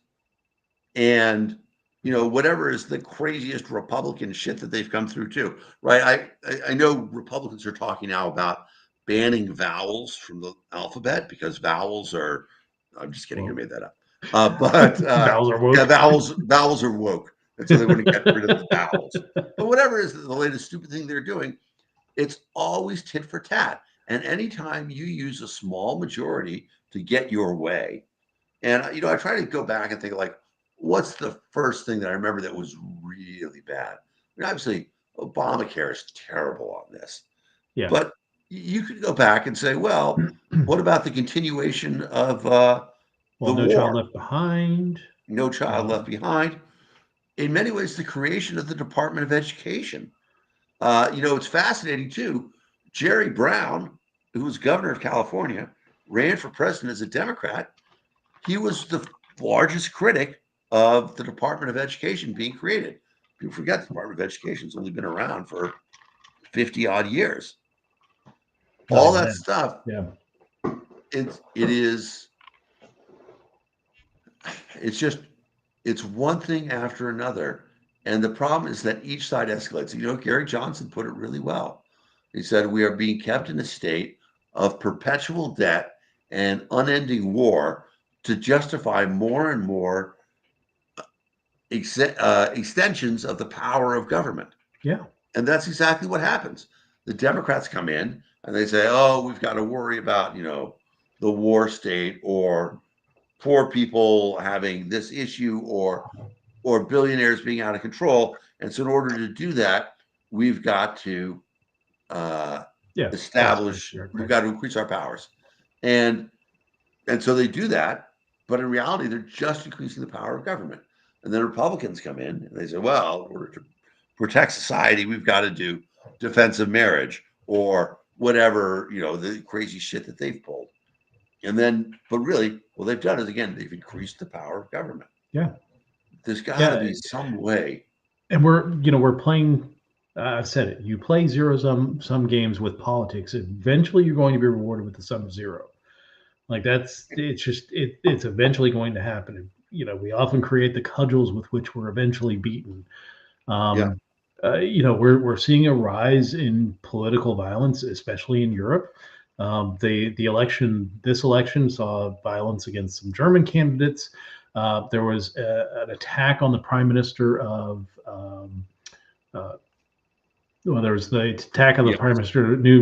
and whatever is the craziest Republican shit that they've come through too, right? I know Republicans are talking now about banning vowels from the alphabet because vowels are. I'm just kidding. I well, made that up. But vowels are yeah, woke. vowels are woke, and so they want to get rid of the vowels. But whatever is the latest stupid thing they're doing, it's always tit for tat. And anytime you use a small majority to get your way, and I try to go back and think like, what's the first thing that I remember that was really bad? Obviously, Obamacare is terrible on this, Yeah. but you could go back and say, well, what about the continuation of Well, the No Child war? Left Behind. No Child Left Behind. In many ways, the creation of the Department of Education. It's fascinating too. Jerry Brown, who was governor of California, ran for president as a Democrat. He was the largest critic of the Department of Education being created. People forget the Department of Education's only been around for 50 odd years. Not All even that that. stuff, Yeah. it's one thing after another. And the problem is that each side escalates. Gary Johnson put it really well. He said, we are being kept in a state of perpetual debt and unending war to justify more and more extensions of the power of government. Yeah. And that's exactly what happens. The Democrats come in and they say, oh, we've got to worry about, the war state or poor people having this issue or billionaires being out of control. And so in order to do that, we've got to Yeah. we've got to increase our powers. And so they do that, but in reality, they're just increasing the power of government. And then Republicans come in and they say, well, in order to protect society, we've got to do defensive marriage or whatever, the crazy shit that they've pulled. And then, but really, what they've done is, again, they've increased the power of government. Yeah. There's got to be some way. And we're playing. I've said it. You play zero sum games with politics. Eventually, you're going to be rewarded with the sum of zero. Like it's eventually going to happen. We often create the cudgels with which we're eventually beaten. Yeah. We're seeing a rise in political violence, especially in Europe. This election saw violence against some German candidates. There was an attack on the prime minister of. Well, there was the attack on the new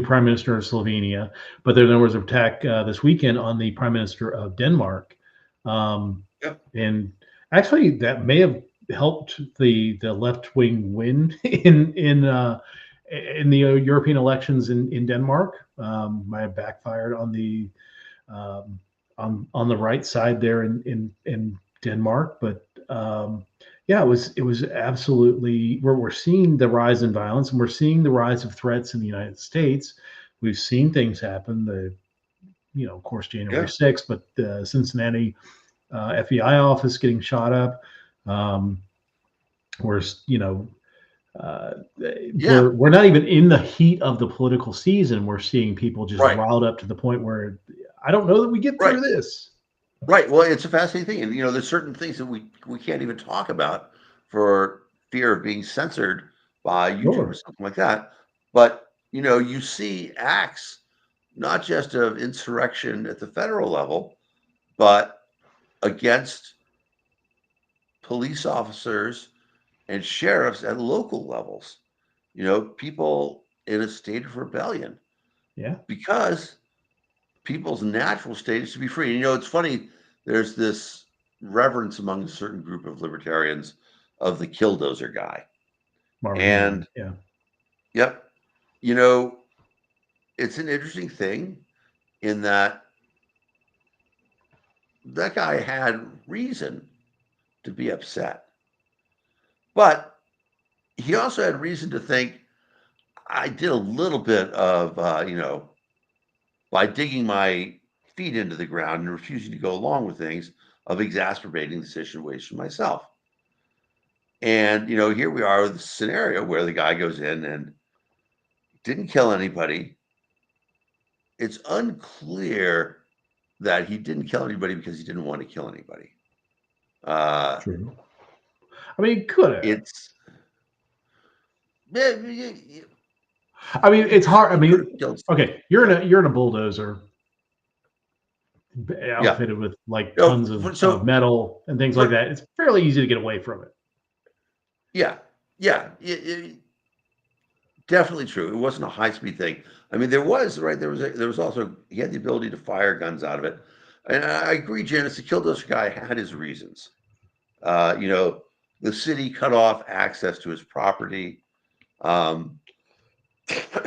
prime minister of Slovenia, but then there was an attack this weekend on the prime minister of Denmark, and actually that may have helped the left wing win in the European elections in Denmark. Might have backfired on the on the right side there in Denmark, but yeah, it was absolutely. We're seeing the rise in violence, and we're seeing the rise of threats in the United States. We've seen things happen. Of course, January 6th, but the Cincinnati FBI office getting shot up. We're Yeah, we're not even in the heat of the political season. We're seeing people just right, riled up to the point where I don't know that we get right, through this. right. Well, it's a fascinating thing, and there's certain things that we can't even talk about for fear of being censored by YouTube or Sure. something like that. But you see acts not just of insurrection at the federal level, but against police officers and sheriffs at local levels. People in a state of rebellion Yeah. because people's natural state is to be free. And, it's funny, there's this reverence among a certain group of libertarians of the killdozer guy. Marvin And Millen. Yeah. yep, it's an interesting thing in that that guy had reason to be upset. But he also had reason to think I did a little bit of, by digging my feet into the ground and refusing to go along with things, of exacerbating the situation myself. And, here we are with a scenario where the guy goes in and didn't kill anybody. It's unclear that he didn't kill anybody because he didn't want to kill anybody. True. I mean, could have. It's, he I mean, it's hard. I could have mean, killed somebody. okay, you're in a bulldozer Yeah. outfitted with like No, tons of so metal and things like for, that. It's fairly easy to get away from it. yeah, yeah, definitely true. It wasn't a high speed thing. I mean, there was right. There was also he had the ability to fire guns out of it, and I agree, Janice. The killdozer guy had his reasons. Uh, you know, the city cut off access to his property. Um,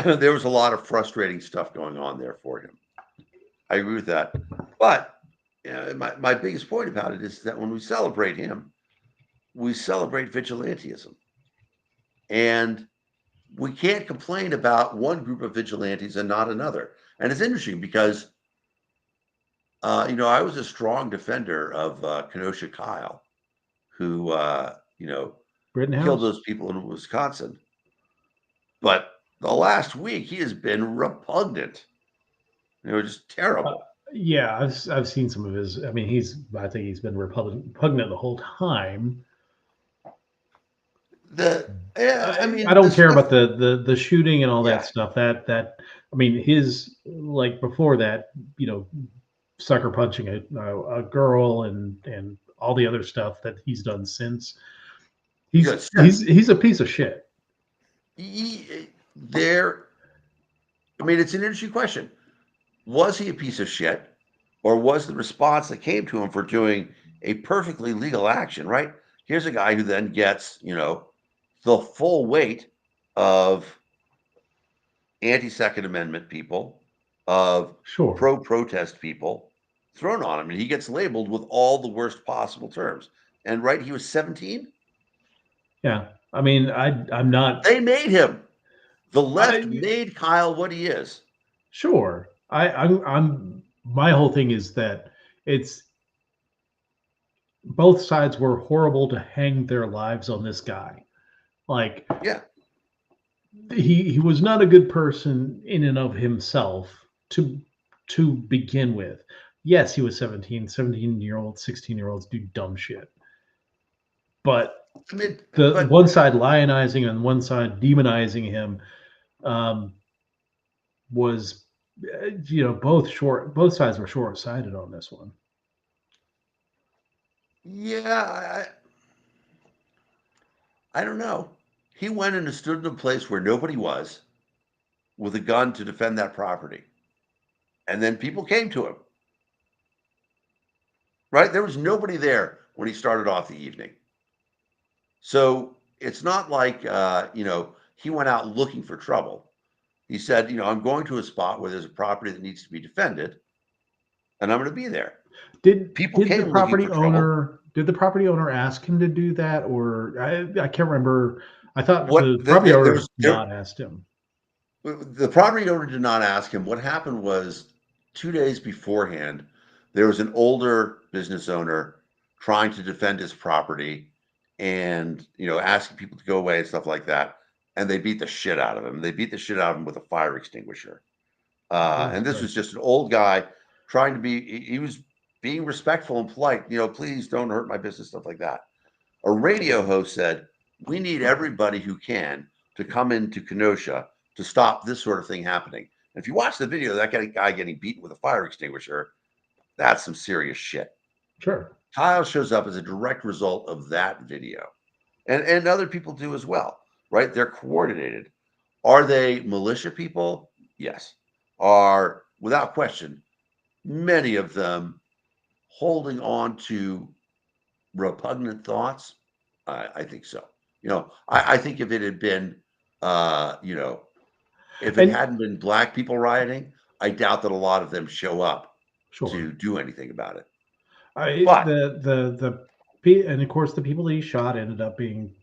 there was a lot of frustrating stuff going on there for him. I agree with that. But my biggest point about it is that when we celebrate him, we celebrate vigilantism. And we can't complain about one group of vigilantes and not another. And it's interesting because, I was a strong defender of Kenosha Kyle, who, killed Rittenhouse. those people in Wisconsin. But the last week, he has been repugnant. Just Uh, terrible. yeah, I've seen some of his. I mean, I think he's been repugnant the whole time. Yeah, I I mean, the don't care stuff, about the shooting and all that yeah, stuff. I mean, his like before that, sucker punching a girl and all the other stuff that he's done since. yes, He's a piece of shit. there. I mean, it's an interesting question. Was he a piece of shit, or was the response that came to him for doing a perfectly legal action? Right? Here's a guy who then gets, the full weight of anti-Second Amendment people, of Sure. pro-protest people thrown on him, and he gets labeled with all the worst possible terms. And right, he was 17. Yeah. I mean, I'm not. They made him. The left I made Kyle what he is. sure. I'm. My whole thing is that it's both sides were horrible to hang their lives on this guy. Like Yeah, he was not a good person in and of himself to begin with. Yes, he was 17-year-olds, 16-year-olds do dumb shit. But I mean, the but one side lionizing and one side demonizing him um, was both sides were short-sighted on this one. yeah, I don't know. He went and stood in a place where nobody was with a gun to defend that property. And then people came to him, right? There was nobody there when he started off the evening. So it's not like, he went out looking for trouble. He said, I'm going to a spot where there's a property that needs to be defended, and I'm going to be there. People came looking for trouble. Did the property owner ask him to do that, or I can't remember. I thought What the property there owner was there, not asked him. the property owner did not ask him. What happened was 2 days beforehand, there was an older business owner trying to defend his property, and asking people to go away and stuff like that. And they beat the shit out of him. They beat the shit out of him with a fire extinguisher. And this was just an old guy trying to be. He was being respectful and polite. Please don't hurt my business, stuff like that. A radio host said, "We need everybody who can to come into Kenosha to stop this sort of thing happening." And if you watch the video, that guy getting beaten with a fire extinguisher, that's some serious shit. Sure. Kyle shows up as a direct result of that video. And other people do as well, right? They're coordinated. Are they militia people? Yes. Are, without question, many of them holding on to repugnant thoughts? I think so. I think if it had been, if it hadn't been black people rioting, I doubt that a lot of them show up to do anything about it. But and of course the people that he shot ended up being,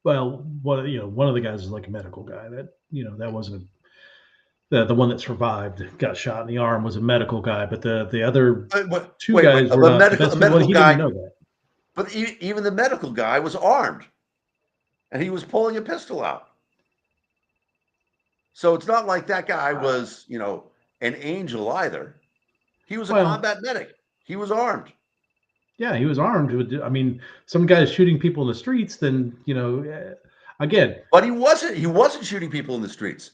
well, one of the guys is like a medical guy. That wasn't the one that survived, got shot in the arm, was a medical guy, but the other two guys were not. A medical guy, didn't know that. But even the medical guy was armed, and he was pulling a pistol out. So it's not like that guy was, an angel either. He was a combat medic. He was armed. Yeah, he was armed. I mean, some guys shooting people in the streets, then, again. But he wasn't shooting people in the streets.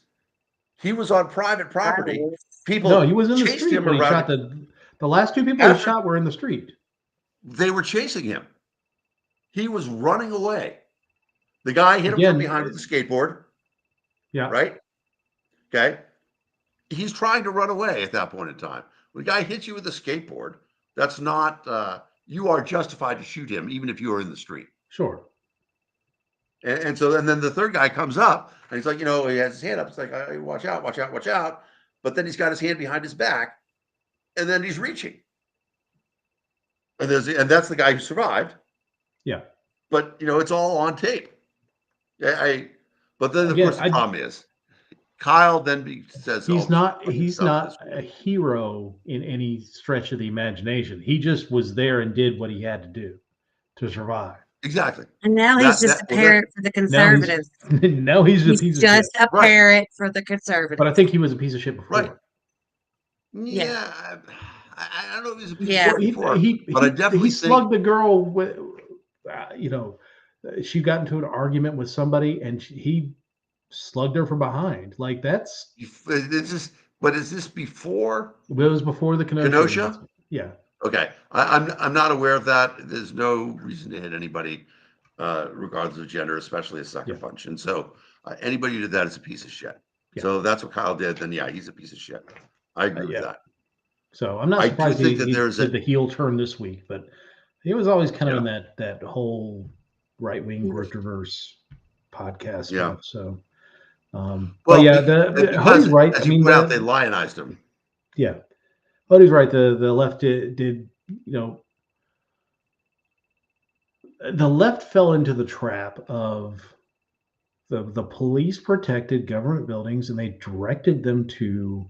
He was on private property. People he was in the street him when he shot the last two people he shot were in the street. They were chasing him. He was running away. The guy hit him from behind with the skateboard. Yeah. Right? Okay. He's trying to run away at that point in time. When the guy hits you with a skateboard, that's not, you are justified to shoot him, even if you are in the street. Sure. And then the third guy comes up and he's like, he has his hand up. It's like, watch out, watch out, watch out. But then he's got his hand behind his back and then he's reaching. And that's the guy who survived. Yeah. But, it's all on tape. But then, of course, the problem is Kyle then says he's not a hero in any stretch of the imagination. He just was there and did what he had to do to survive. Exactly. And now he's just a parrot for the conservatives. Now he's a piece of shit. Just a parrot for the conservatives. But I think he was a piece of shit before. Right. Yeah. I don't know if he's a piece of shit before. But I definitely slugged the girl with, she got into an argument with somebody and he slugged her from behind. Like that's. But is this before? It was before the Kenosha? Yeah. Okay. I'm not aware of that. There's no reason to hit anybody, regardless of gender, especially a sucker punch. And so anybody who did that is a piece of shit. Yeah. So that's what Kyle did. Then he's a piece of shit. I agree with that. So I'm not surprised he did the heel turn this week, but he was always kind of in that whole right-wing reverse podcast stuff. So, Hoodie's right. As you put out, they lionized him. Yeah. Hoodie's right. The left did the left fell into the trap of the police protected government buildings and they directed them to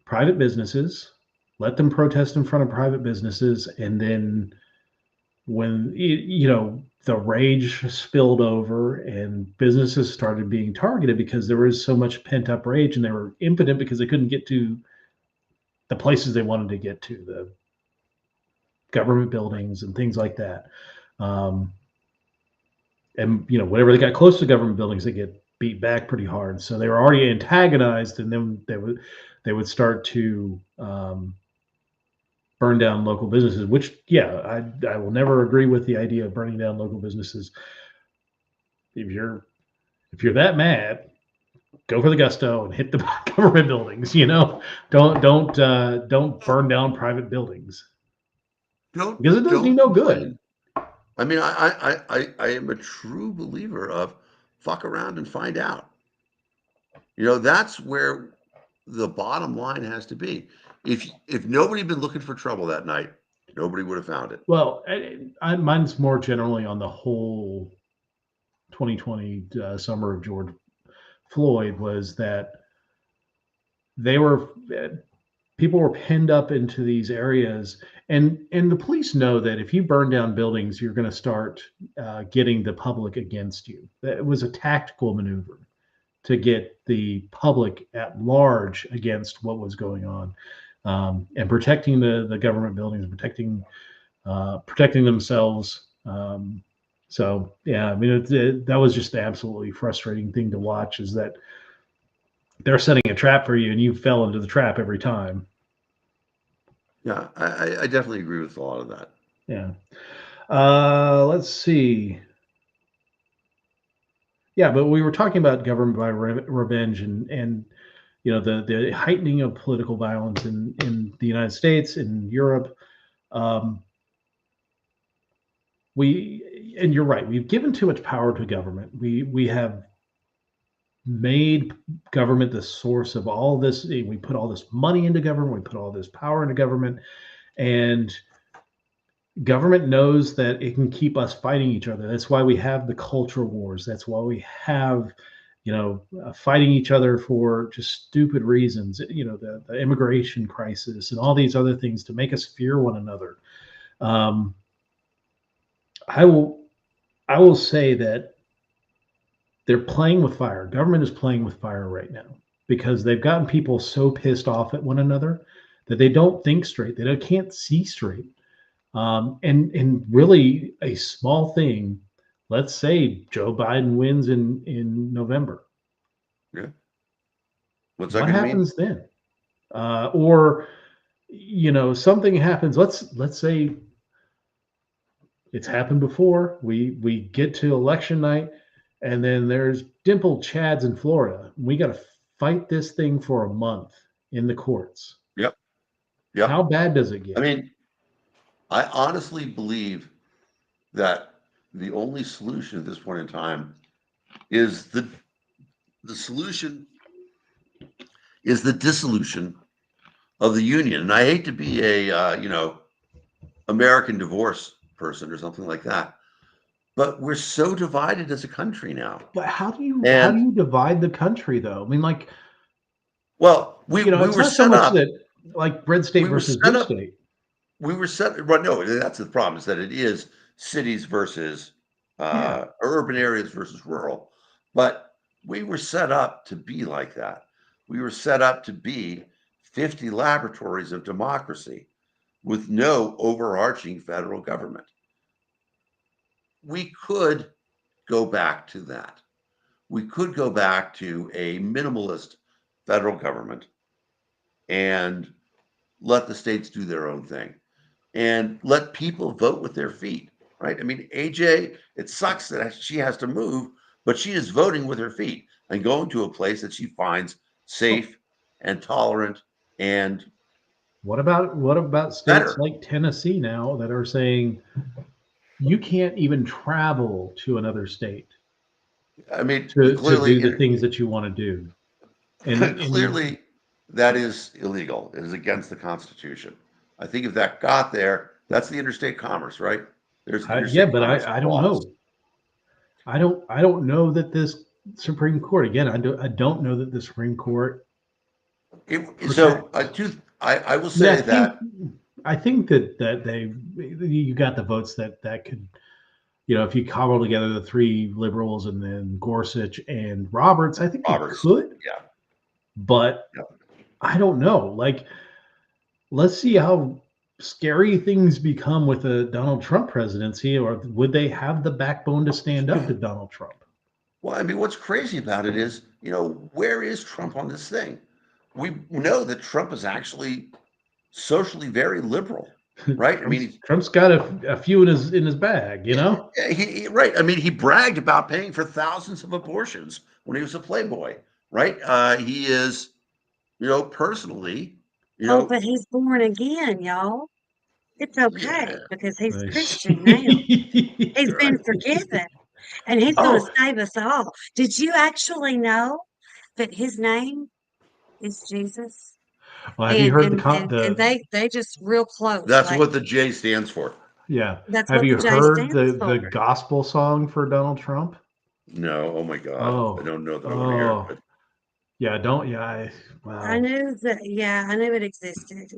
private businesses, let them protest in front of private businesses. And then when, the rage spilled over and businesses started being targeted because there was so much pent up rage and they were impotent because they couldn't get to the places they wanted to get to, the government buildings and things like that. And, whenever they got close to government buildings, they get beat back pretty hard. So they were already antagonized and then they would start to burn down local businesses, which, I will never agree with the idea of burning down local businesses. If you're that mad, go for the gusto and hit the government buildings. Don't burn down private buildings. Because it does do no good. I mean, I am a true believer of fuck around and find out. That's where the bottom line has to be. If nobody had been looking for trouble that night, nobody would have found it. Well, mine's more generally on the whole 2020 summer of George Floyd was that they were people were pinned up into these areas, and the police know that if you burn down buildings, you're going to start getting the public against you. That was a tactical maneuver to get the public at large against what was going on, and protecting the government buildings, protecting themselves. So yeah, I mean, that was just the absolutely frustrating thing to watch, is that they're setting a trap for you and you fell into the trap every time. Yeah, I definitely agree with a lot of that. Yeah. Let's see. Yeah, but we were talking about government by revenge, and the heightening of political violence in the United States, in Europe. Um, and you're right, we've given too much power to government. We have made government the source of all this. We put all this money into government. We put all this power into government, and government knows that it can keep us fighting each other. That's why we have the culture wars. That's why we have, fighting each other for just stupid reasons. The immigration crisis and all these other things to make us fear one another. I will say that they're playing with fire. Government is playing with fire right now because they've gotten people so pissed off at one another that they don't think straight. They can't see straight. And really a small thing. Let's say Joe Biden wins in November. Yeah. What's that What going to mean? happens then? Or something happens. Let's say it's happened before. We get to election night, and then there's dimpled Chads in Florida. We got to fight this thing for a month in the courts. Yep. How bad does it get? I mean, I honestly believe that the only solution at this point in time is the solution is the dissolution of the union. And I hate to be a American divorce person or something like that, but we're so divided as a country now. But how do you divide the country, though? I mean, like, well, we it's were not so set much up that like red state versus blue state. We were set. Well, no, that's the problem, is that it is cities versus urban areas versus rural. But we were set up to be like that. We were set up to be 50 laboratories of democracy with no overarching federal government. We could go back to that. We could go back to a minimalist federal government and let the states do their own thing and let people vote with their feet, right? I mean, AJ, it sucks that she has to move, but she is voting with her feet and going to a place that she finds safe and tolerant and what about states better. like Tennessee now that are saying you can't even travel to another state? I mean, to clearly, do the things that you want to do. And clearly, that is illegal. It is against the Constitution. I think if that got there, that's the interstate commerce, right? There's interstate but commerce I don't laws. know. I don't know that this Supreme Court, again, I don't know that the Supreme Court. I will say that I think that you got the votes that could, if you cobble together the three liberals and then Gorsuch and Roberts, I think they could. Yeah. But I don't know. Like, let's see how scary things become with a Donald Trump presidency, or would they have the backbone to stand up to Donald Trump? Well, I mean, what's crazy about it is, where is Trump on this thing? We know that Trump is actually socially very liberal, right? I mean, Trump's got a few in his bag, Yeah, right. I mean, he bragged about paying for thousands of abortions when he was a playboy, right? He is, personally, Oh, but he's born again, y'all. It's okay because he's Christian now. He's been forgiven and he's going to save us all. Did you actually know that his name is Jesus? Well, have you heard and they just real close. That's what the J stands for. Yeah. That's have what you the J heard stands the for. gospel song for Donald Trump? No. Oh my God. I don't know that over here. But Yeah, don't. Yeah, I wow. knew that, yeah, I knew it existed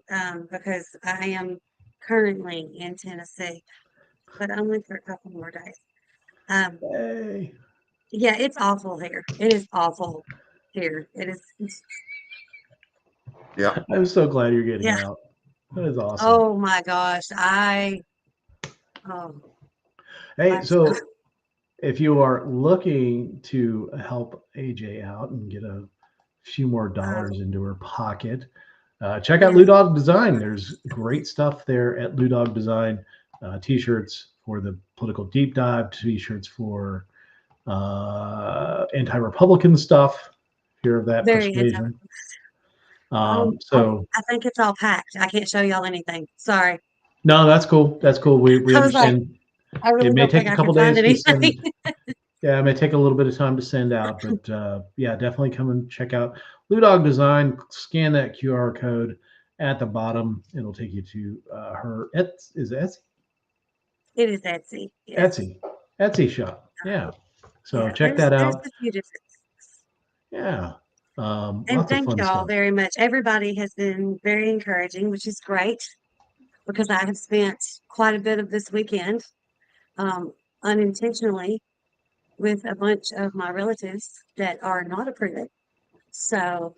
because I am currently in Tennessee, but only for a couple more days. Um, Hey, yeah, it's awful here. It is awful here. It is, Yeah. I'm so glad you're getting yeah. out. That is awesome. Oh my gosh. Oh, Hey, I'm, so if you are looking to help AJ out and get a few more dollars into her pocket, check out yes, Lou Dog Design. There's great stuff there at Lou Dog Design. T-shirts for the political deep dive, T-shirts for anti-Republican stuff. Fear of that very into. persuasion. Oh, So I think it's all packed. I can't show y'all anything. Sorry. no, that's cool. That's cool. We I was like, understand. I It really may don't take think a I can couple find days to anything. send. Yeah, it may take a little bit of time to send out, but yeah, definitely come and check out Blue Dog Design. Scan that QR code at the bottom. It'll take you to her is it It is Etsy. Yes. Etsy Etsy shop. Yeah, so Yeah. check that There's out. a few different. Yeah, And lots of thank fun y'all stuff. very much. Everybody has been very encouraging, which is great because I have spent quite a bit of this weekend unintentionally with a bunch of my relatives that are not approving. So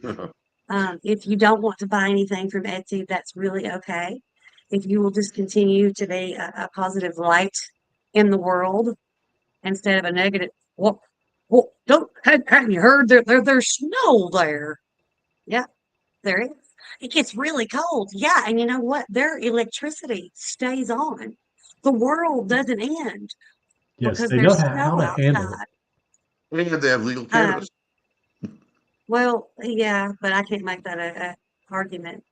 if you don't want to buy anything from Etsy, that's really okay. If you will just continue to be a positive light in the world instead of a negative, well, don't, have you heard there's snow there? Yeah, there is. It gets really cold. Yeah, and you know what? Their electricity stays on. The world doesn't end Yes, because they know there's how snow to handle it. outside. And they have legal Um, cannabis. well, yeah, but I can't make that a argument.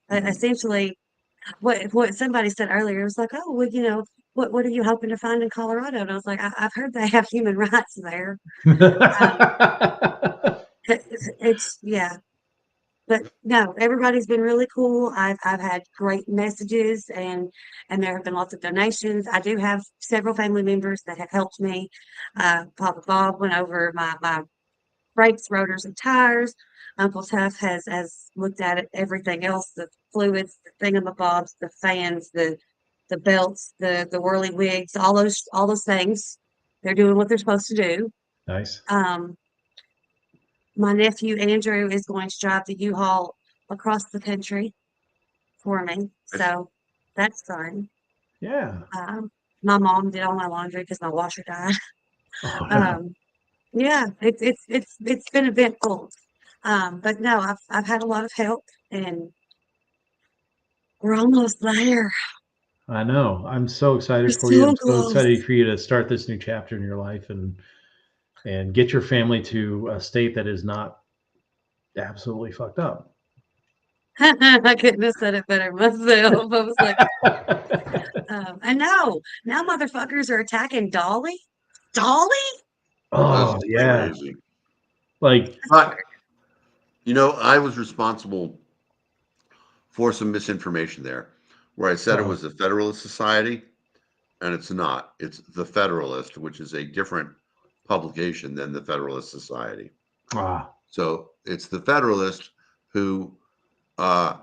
Essentially, what somebody said earlier was like, oh, well, what are you hoping to find in Colorado? And I was like, I've heard they have human rights there. Um, yeah, but no, everybody's been really cool. I've had great messages and there have been lots of donations. I do have several family members that have helped me. Papa Bob went over my brakes, rotors, and tires. Uncle Tough has looked at it, everything else, the fluids, the thingamabobs, the fans, the belts, the whirly wigs, all those things. They're doing what they're supposed to do. Nice. Um, my nephew Andrew is going to drive the U-Haul across the country for me, so that's fun. Yeah. My mom did all my laundry because my washer died. Oh no. Um, yeah, it's been eventful. But no, I've had a lot of help, and we're almost there. I know. I'm so We're excited for you. I'm so so close. excited for you to start this new chapter in your life and get your family to a state that is not absolutely fucked up. I couldn't have said it better myself. I was like, and now motherfuckers are attacking Dolly. Dolly? That's Oh yeah. crazy. Like That's But, weird. I was responsible for some misinformation there where I said it uh was the Federalist Society, and it's not. It's the Federalist, which is a different publication than the Federalist Society. ah, So it's the Federalist who, uh,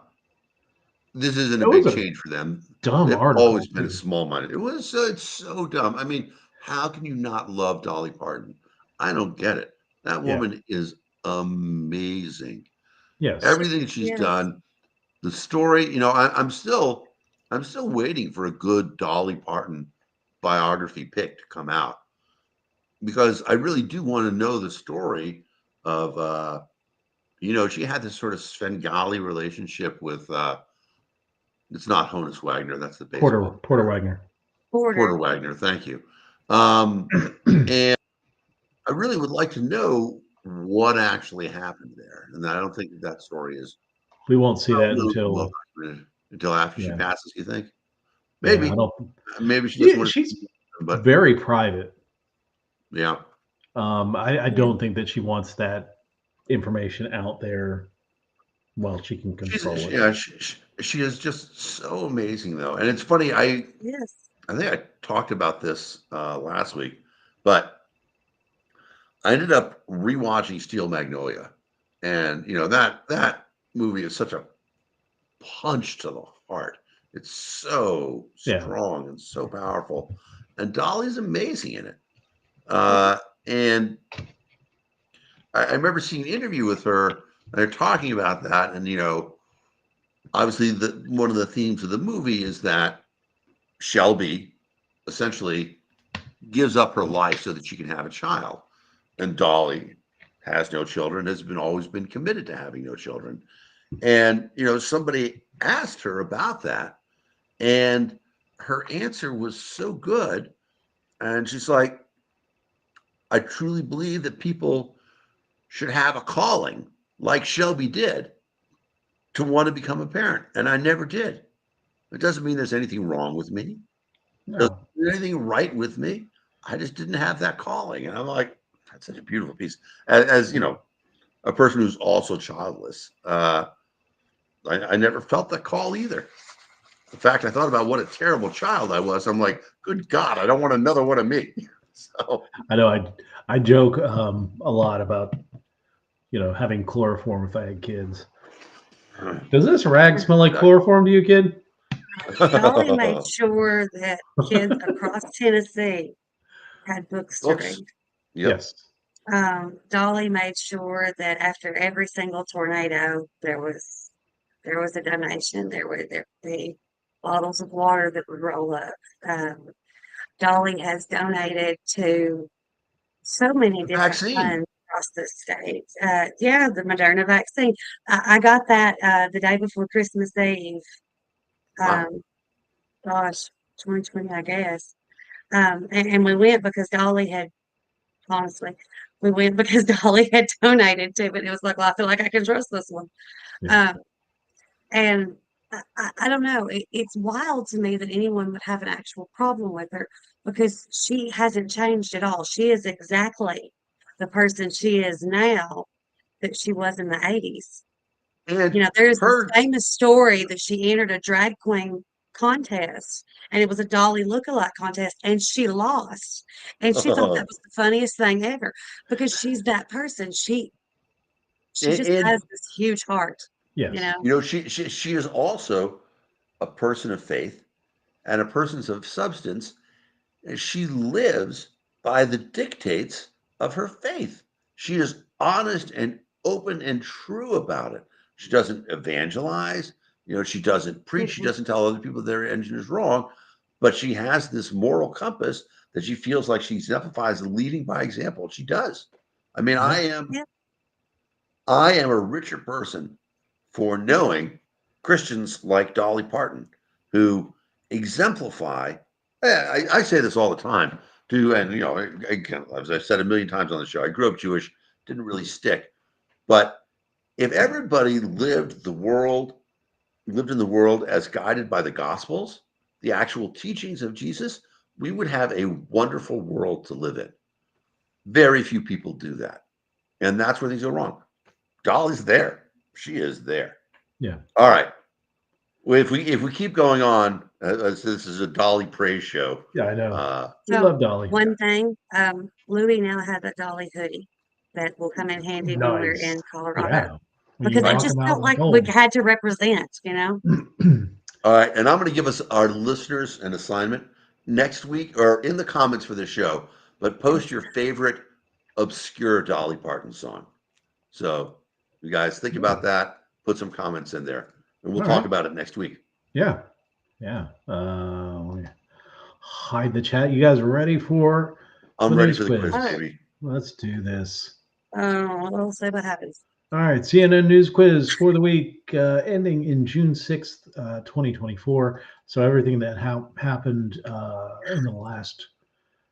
this isn't a it was big a change for them. dumb They've article always been too. small-minded. It's so dumb. I mean, how can you not love Dolly Parton? I don't get it. That Yeah. woman is amazing. Yes. Everything she's Yes. done, the story, I'm still waiting for a good Dolly Parton biography pick to come out because I really do want to know the story of she had this sort of Svengali relationship with it's not Honus Wagner, that's the baseball Porter player. Wagner. Porter Border. Wagner, thank you. And I really would like to know what actually happened there. And I don't think that story is We won't see that well until documented until after she yeah. passes, you think? Yeah, I Maybe. don't Maybe she doesn't want she's to, but very private. yeah. I Yeah. don't think that she wants that information out there while she can She's control it. yeah, she is just so amazing though. And it's funny, Yes. I think I talked about this last week, but I ended up rewatching Steel Magnolia, and that movie is such a punch to the heart. It's so strong and so powerful, and Dolly's amazing in it. And I remember seeing an interview with her, and they're talking about that, and obviously one of the themes of the movie is that Shelby essentially gives up her life so that she can have a child, and Dolly has no children, has always been committed to having no children. And somebody asked her about that, and her answer was so good, and she's like, I truly believe that people should have a calling like Shelby did to want to become a parent, and I never did. It doesn't mean there's anything wrong with me. Doesn't mean anything right with me. I just didn't have that calling. And I'm like, that's such a beautiful piece. As a person who's also childless, I never felt that call either. In fact, I thought about what a terrible child I was. I'm like, good God, I don't want another one of me. So I know I joke a lot about having chloroform if I had kids. Does this rag smell like chloroform to you, kid? Dolly made sure that kids across Tennessee had books to read. Yep. Yes. Dolly made sure that after every single tornado, there was a donation. There were the bottles of water that would roll up. Dolly has donated to so many different funds across the state. The Moderna vaccine. I got that the day before Christmas Eve. Gosh, 2020, I guess. And we went because Dolly had, honestly, we went because Dolly had donated to it. It was like, well, I feel like I can trust this one. Yeah. And I don't know. It's wild to me that anyone would have an actual problem with her because she hasn't changed at all. She is exactly the person she is now that she was in the 80s. And there's this famous story that she entered a drag queen contest, and it was a Dolly lookalike contest, and she lost. And she thought that was the funniest thing ever because she's that person. She just has this huge heart. Yes. She is also a person of faith and a person of substance. And she lives by the dictates of her faith. She is honest and open and true about it. She doesn't evangelize. She doesn't preach. She doesn't tell other people their engine is wrong. But she has this moral compass that she feels like she exemplifies leading by example. She does. I mean, I am a richer person for knowing Christians like Dolly Parton, who exemplify. I say this all the time too, and as I've said a million times on the show, I grew up Jewish, didn't really stick. But if everybody lived in the world as guided by the Gospels, the actual teachings of Jesus, we would have a wonderful world to live in. Very few people do that, and that's where things go wrong. Dolly's there; she is there. Yeah. All right. Well, if we keep going on, this is a Dolly praise show. Yeah, I know. We love Dolly. One thing, Louie now has a Dolly hoodie that will come in handy when we're in Colorado. Yeah. Because I just felt like we had to represent, All right, and I'm going to give us our listeners an assignment next week, or in the comments for the show, but post your favorite obscure Dolly Parton song. So you guys think about that, put some comments in there, and we'll talk about it next week. Yeah. Let me hide the chat. You guys ready for I'm ready for the quiz, baby. Let's do this. We'll see what happens. All right, CNN News Quiz for the week ending in June 6th, 2024. So everything that happened in the last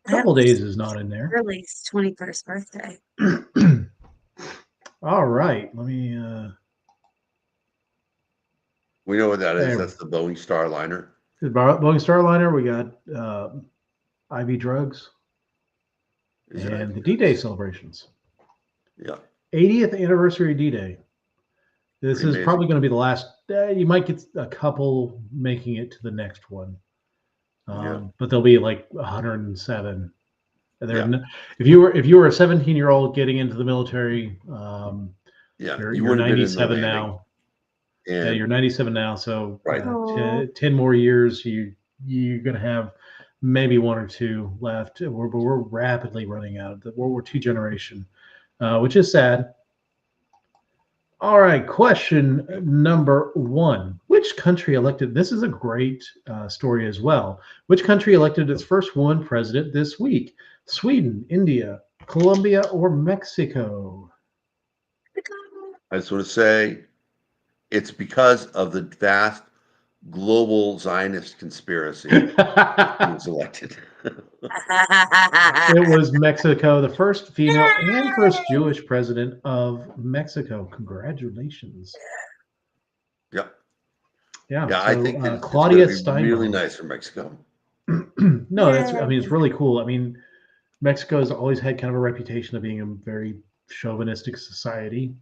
couple days is not in there. Early's 21st birthday. All right, let me... we know what that is. That's the Boeing Starliner. The Boeing Starliner. We got IV drugs and the D-Day celebrations. Yeah. 80th anniversary D-Day. This is probably going to be the last. You might get a couple making it to the next one, but there'll be like 107 If you were a 17-year-old getting into the military, you you're would have been in the 97 landing. now. And Yeah, you're 97 now. So Right. 10 more years, you're going to have maybe one or two left. We're rapidly running out of the World War II generation, which is sad. All right, question number 1. Which country elected? This is a great story as well. Which country elected its first woman president this week? Sweden, India, Colombia, or Mexico? I just want to say it's because of the vast global Zionist conspiracy that he was elected. It was Mexico, the first female and first Jewish president of Mexico. Congratulations. Yep. Yeah, Yeah, so, I think that Claudia it's going to be really Steinbaum. nice for Mexico. No, it's really cool. I mean, Mexico has always had kind of a reputation of being a very chauvinistic society.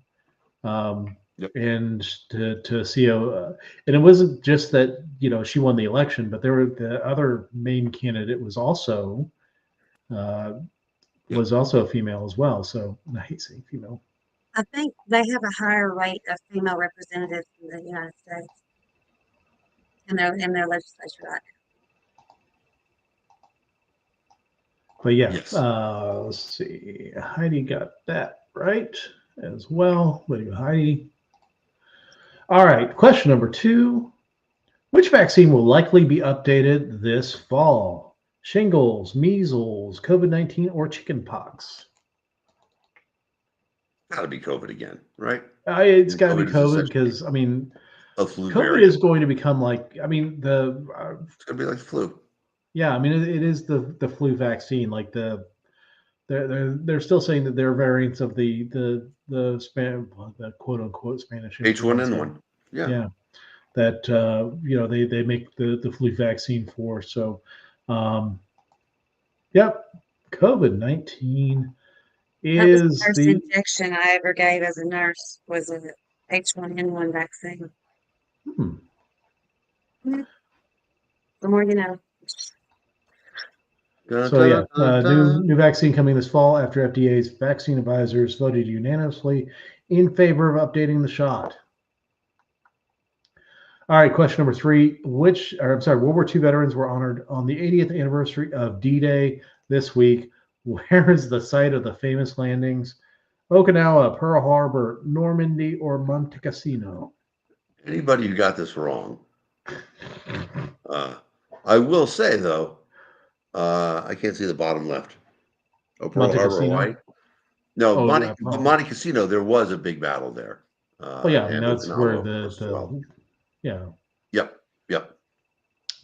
And to see and it wasn't just that, she won the election, but the other main candidate was also a female as well. So I hate saying female. I think they have a higher rate of female representatives in the United States in their legislature right now. But yeah, Yes. Let's see. Heidi got that right as well. What do you, Heidi? All right, question number 2. Which vaccine will likely be updated this fall? Shingles, measles, COVID-19, or chickenpox? Got to be COVID again, right? It's got to be COVID is because, I mean, a flu COVID variant. is going to become like, I mean, It's going to be like the flu. yeah, I mean, it is the flu vaccine. Like they're still saying that there are variants of the quote unquote Spanish H1N1. Yeah, that they make the flu vaccine for. So, yep, COVID-19 That was the is first injection I ever gave as a nurse was an H1N1 vaccine. The more you know. So yeah, new vaccine coming this fall after FDA's vaccine advisors voted unanimously in favor of updating the shot. All right, question number 3. World War II veterans were honored on the 80th anniversary of D-Day this week. Where is the site of the famous landings? Okinawa, Pearl Harbor, Normandy, or Monte Cassino? Anybody who got this wrong. I will say, though, I can't see the bottom left. Oh, Pearl Harbor, Hawaii? No, Monte Cassino, there was a big battle there. Yeah, I mean, that's where yeah. Yep.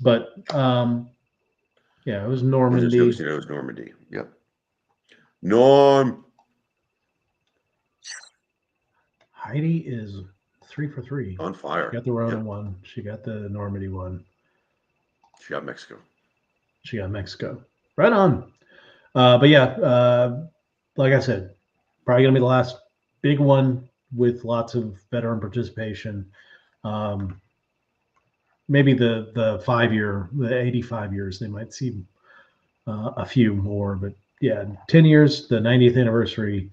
But, yeah, it was Normandy. It was Normandy. Yep. Norm. Heidi is 3 for 3. On fire. She got the Rona one. She got the Normandy one. She got Mexico. Right on. But yeah, like I said, probably going to be the last big one with lots of veteran participation. Maybe the 5-year, the 85 years, they might see a few more. But yeah, 10 years, the 90th anniversary,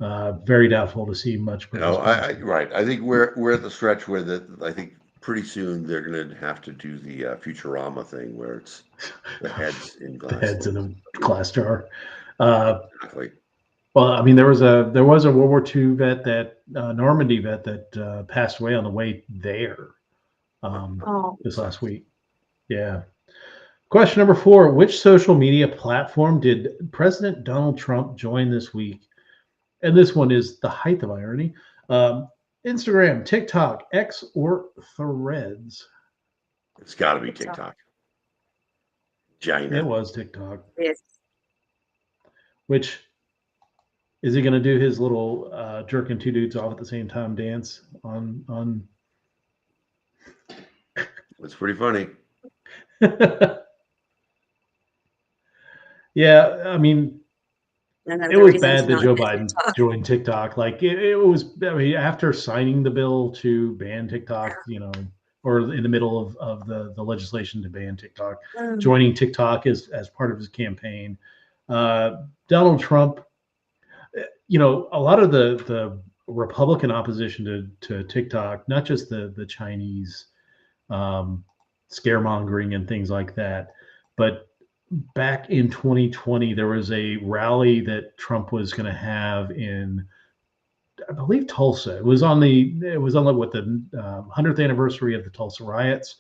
very doubtful to see much. Right. I think we're at the stretch where I think pretty soon they're going to have to do the Futurama thing where it's the heads in glass. The heads in a glass jar. Exactly. Well, I mean, there was a World War II vet, Normandy vet that passed away on the way there this last week. Yeah. Question number 4. Which social media platform did President Donald Trump join this week? And this one is the height of irony. Instagram, TikTok, X, or Threads? It's got to be TikTok. Giant. It was TikTok. Yes. Which, is he going to do his little jerking 2 dudes off at the same time dance on? It's pretty funny. Yeah, I mean, it was bad that Joe Biden joined TikTok. Like it was, I mean, after signing the bill to ban TikTok, or in the middle of the legislation to ban TikTok, joining TikTok as part of his campaign. Donald Trump, a lot of the Republican opposition to TikTok, not just the Chinese scaremongering and things like that, but back in 2020, there was a rally that Trump was going to have in, I believe, Tulsa. It was on the 100th anniversary of the Tulsa riots.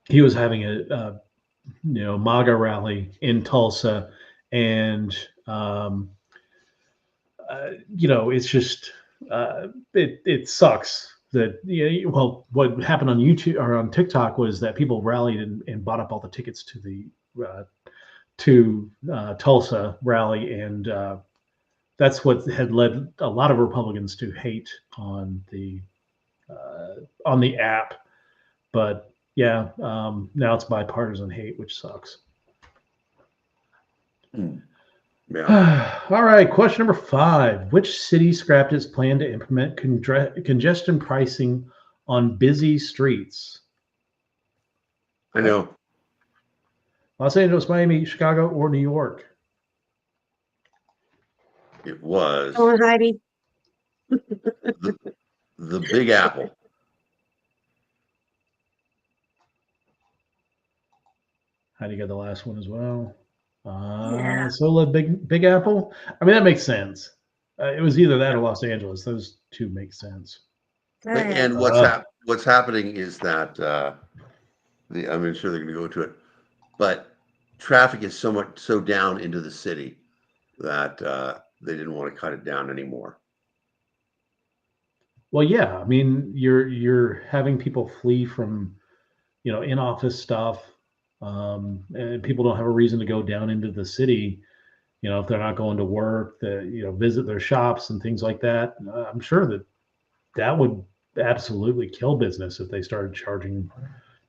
He was having a MAGA rally in Tulsa, and it's just it sucks that what happened on YouTube or on TikTok was that people rallied and bought up all the tickets to the Tulsa rally, and that's what had led a lot of Republicans to hate on the app. But yeah, now it's bipartisan hate, which sucks. Yeah. All right, question number 5. Which city scrapped its plan to implement congestion pricing on busy streets? I know. Los Angeles, Miami, Chicago, or New York? It was Come on, Heidi. the Big Apple. Heidi got the last one as well. Yeah. So Big Apple. I mean, that makes sense. It was either that or Los Angeles. Those two make sense. And what's happening is that I'm sure they're going to go into it, but traffic is so down into the city that they didn't want to cut it down anymore. Well, yeah. I mean, you're having people flee from, in-office stuff, and people don't have a reason to go down into the city. If they're not going to work, visit their shops and things like that. I'm sure that would absolutely kill business if they started charging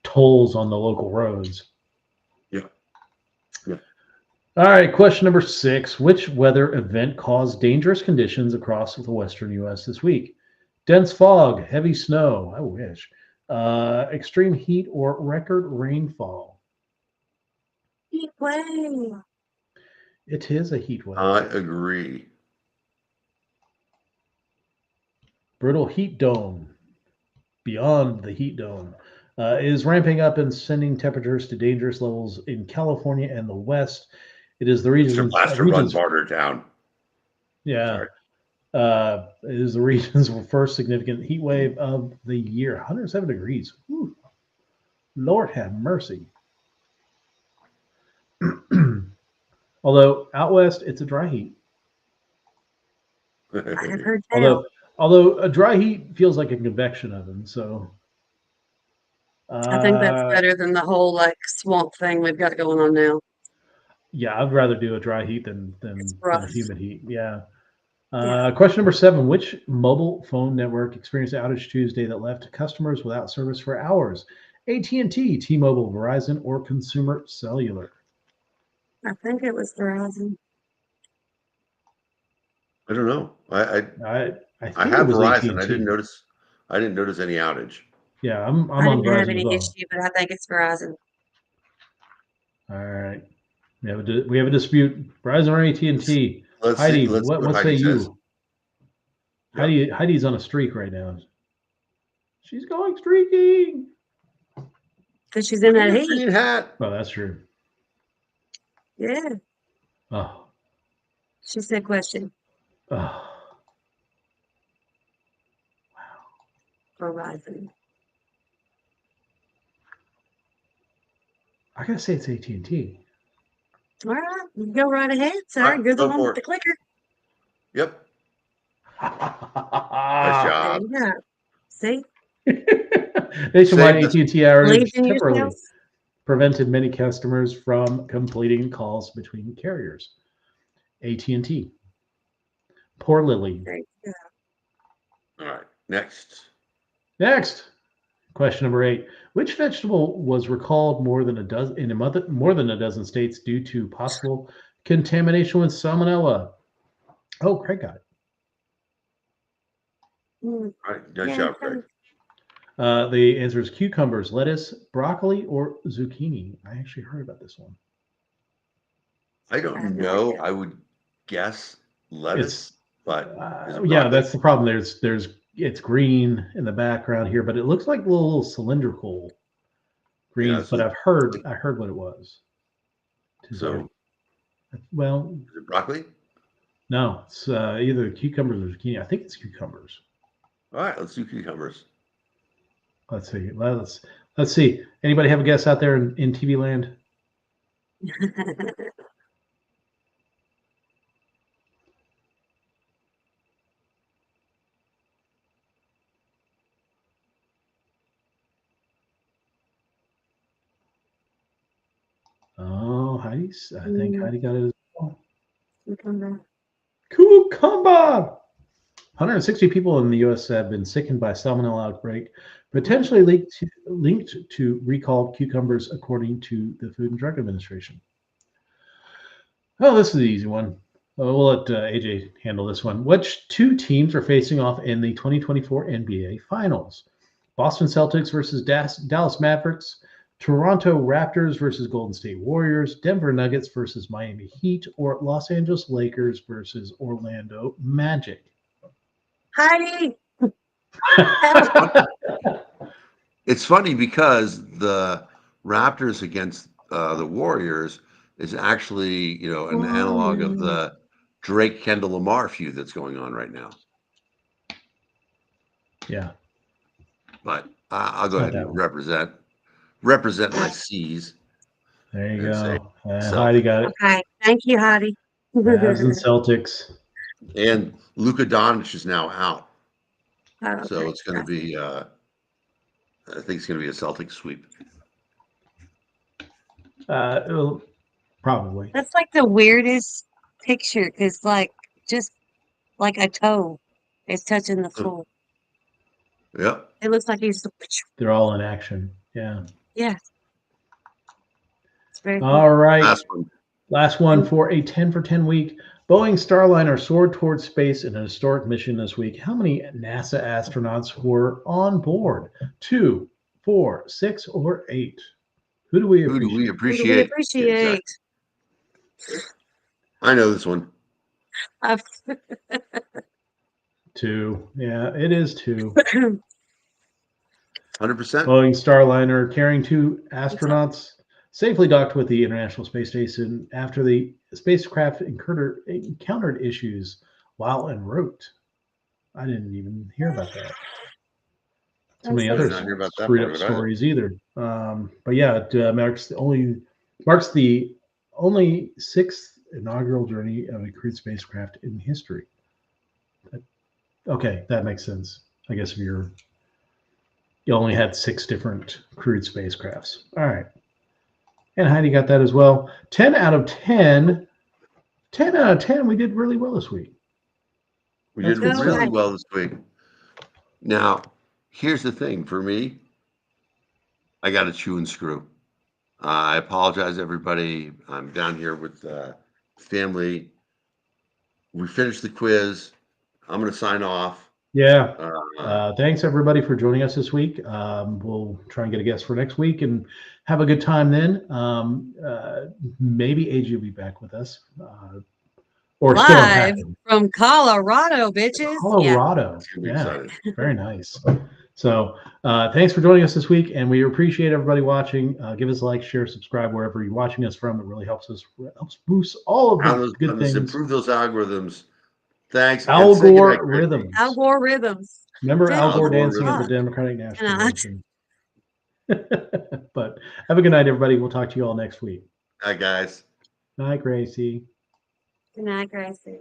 tolls on the local roads. Yeah. All right, question number 6. Which weather event caused dangerous conditions across the western U.S. this week? Dense fog, heavy snow, I wish, extreme heat, or record rainfall? Heat wave. It is a heat wave. I agree. Brutal heat dome, beyond the heat dome, is ramping up and sending temperatures to dangerous levels in California and the West. It is the region's run Barter down. Yeah. It is the region's first significant heat wave of the year. 107 degrees. Whew. Lord have mercy. Although out west, it's a dry heat. I have heard that. Although a dry heat feels like a convection oven, so I think that's better than the whole swamp thing we've got going on now. Yeah, I'd rather do a dry heat than a humid heat. Yeah. Yeah. Question number 7. Which mobile phone network experienced outage Tuesday that left customers without service for hours? AT&T, T-Mobile, Verizon, or Consumer Cellular? I think it was Verizon. I don't know. I it have was Verizon. AT&T. I didn't notice any outage. Yeah, I'm I on didn't have Verizon any as well. issue, but I think it's Verizon. All right. We have a dispute. Verizon or AT&T? Heidi, what say you? Yep. Heidi's on a streak right now. She's going streaking. Because she's in that heat. Green hat. Oh, that's true. Yeah. Oh. She said question. Oh. Wow. Verizon. I gotta say it's AT&T. All right, you go right ahead, sir. Right, You're the go one for with the clicker. Yep. Nice job. There you go. See? Nationwide Saved us. AT&T outage Believe in temporarily yourself. prevented many customers from completing calls between carriers. AT&T. Poor Lily. There you go. All right. Next. Question number 8. Which vegetable was recalled more than a dozen states due to possible contamination with salmonella? Oh, Craig got it. All right. Nice job, Craig. The answer is cucumbers, lettuce, broccoli, or zucchini. I actually heard about this one. I don't know. I would guess lettuce, but is it yeah, broccoli? that's the problem. It's green in the background here, but it looks like little cylindrical greens. so But I heard what it was. So Well, is it broccoli? no, it's either cucumbers or zucchini. I think it's cucumbers. All right, let's do cucumbers. Let's see. Let's see. Anybody have a guess out there in TV land? Oh, Heidi, I think Heidi got it as well. Cucumber. 160 people in the U.S. have been sickened by salmonella outbreak, potentially linked to recalled cucumbers, according to the Food and Drug Administration. Oh, this is the easy one. We'll let AJ handle this one. Which two teams are facing off in the 2024 NBA Finals? Boston Celtics versus Dallas Mavericks, Toronto Raptors versus Golden State Warriors, Denver Nuggets versus Miami Heat, or Los Angeles Lakers versus Orlando Magic? Heidi. It's funny because the Raptors against the Warriors is actually, an analog of the Drake Kendall Lamar feud that's going on right now. Yeah. But I'll go ahead and represent my C's. There you go. Celtics. Heidi got it. Okay. Thank you, Heidi. Mavs and Celtics. And Luka Doncic is now out. Okay. So it's going to be, I think it's going to be a Celtics sweep. Probably. That's like the weirdest picture because, just like a toe is touching the floor. Yep. It looks like he's. They're all in action. Yeah. Yeah. It's very cool. All right. Last one. For a 10 for 10 week. Boeing Starliner soared towards space in a historic mission this week. How many NASA astronauts were on board? 2, 4, 6, or 8? Who do we appreciate? Who do we Who appreciate? do we appreciate? Exactly. I know this one. 2. Yeah, it is 2. 100%. Boeing Starliner carrying 2 astronauts safely docked with the International Space Station after the spacecraft encountered issues while en route. I didn't even hear about that. So many other screwed up stories either. But yeah, it marks the only 6th inaugural journey of a crewed spacecraft in history. Okay, that makes sense. I guess if you only had 6 different crewed spacecrafts. All right. And Heidi got that as well. 10 out of 10. 10 out of 10. We did really well this week. We did really well this week. Now, here's the thing for me. I got to chew and screw. I apologize, everybody. I'm down here with family. We finished the quiz. I'm going to sign off. Yeah. Thanks, everybody, for joining us this week. We'll try and get a guest for next week and have a good time then. Maybe AJ will be back with us. Or live from Colorado, bitches. Colorado. Yeah. Very nice. So thanks for joining us this week, and we appreciate everybody watching. Give us a like, share, subscribe wherever you're watching us from. It really helps us. Helps boost all of the good things. Improve those algorithms. Thanks. Algorithms. Algorithms. Remember Al Gore dancing at the Democratic National Convention. But have a good night, everybody. We'll talk to you all next week. Hi, guys. Night, Gracie. Good night, Gracie.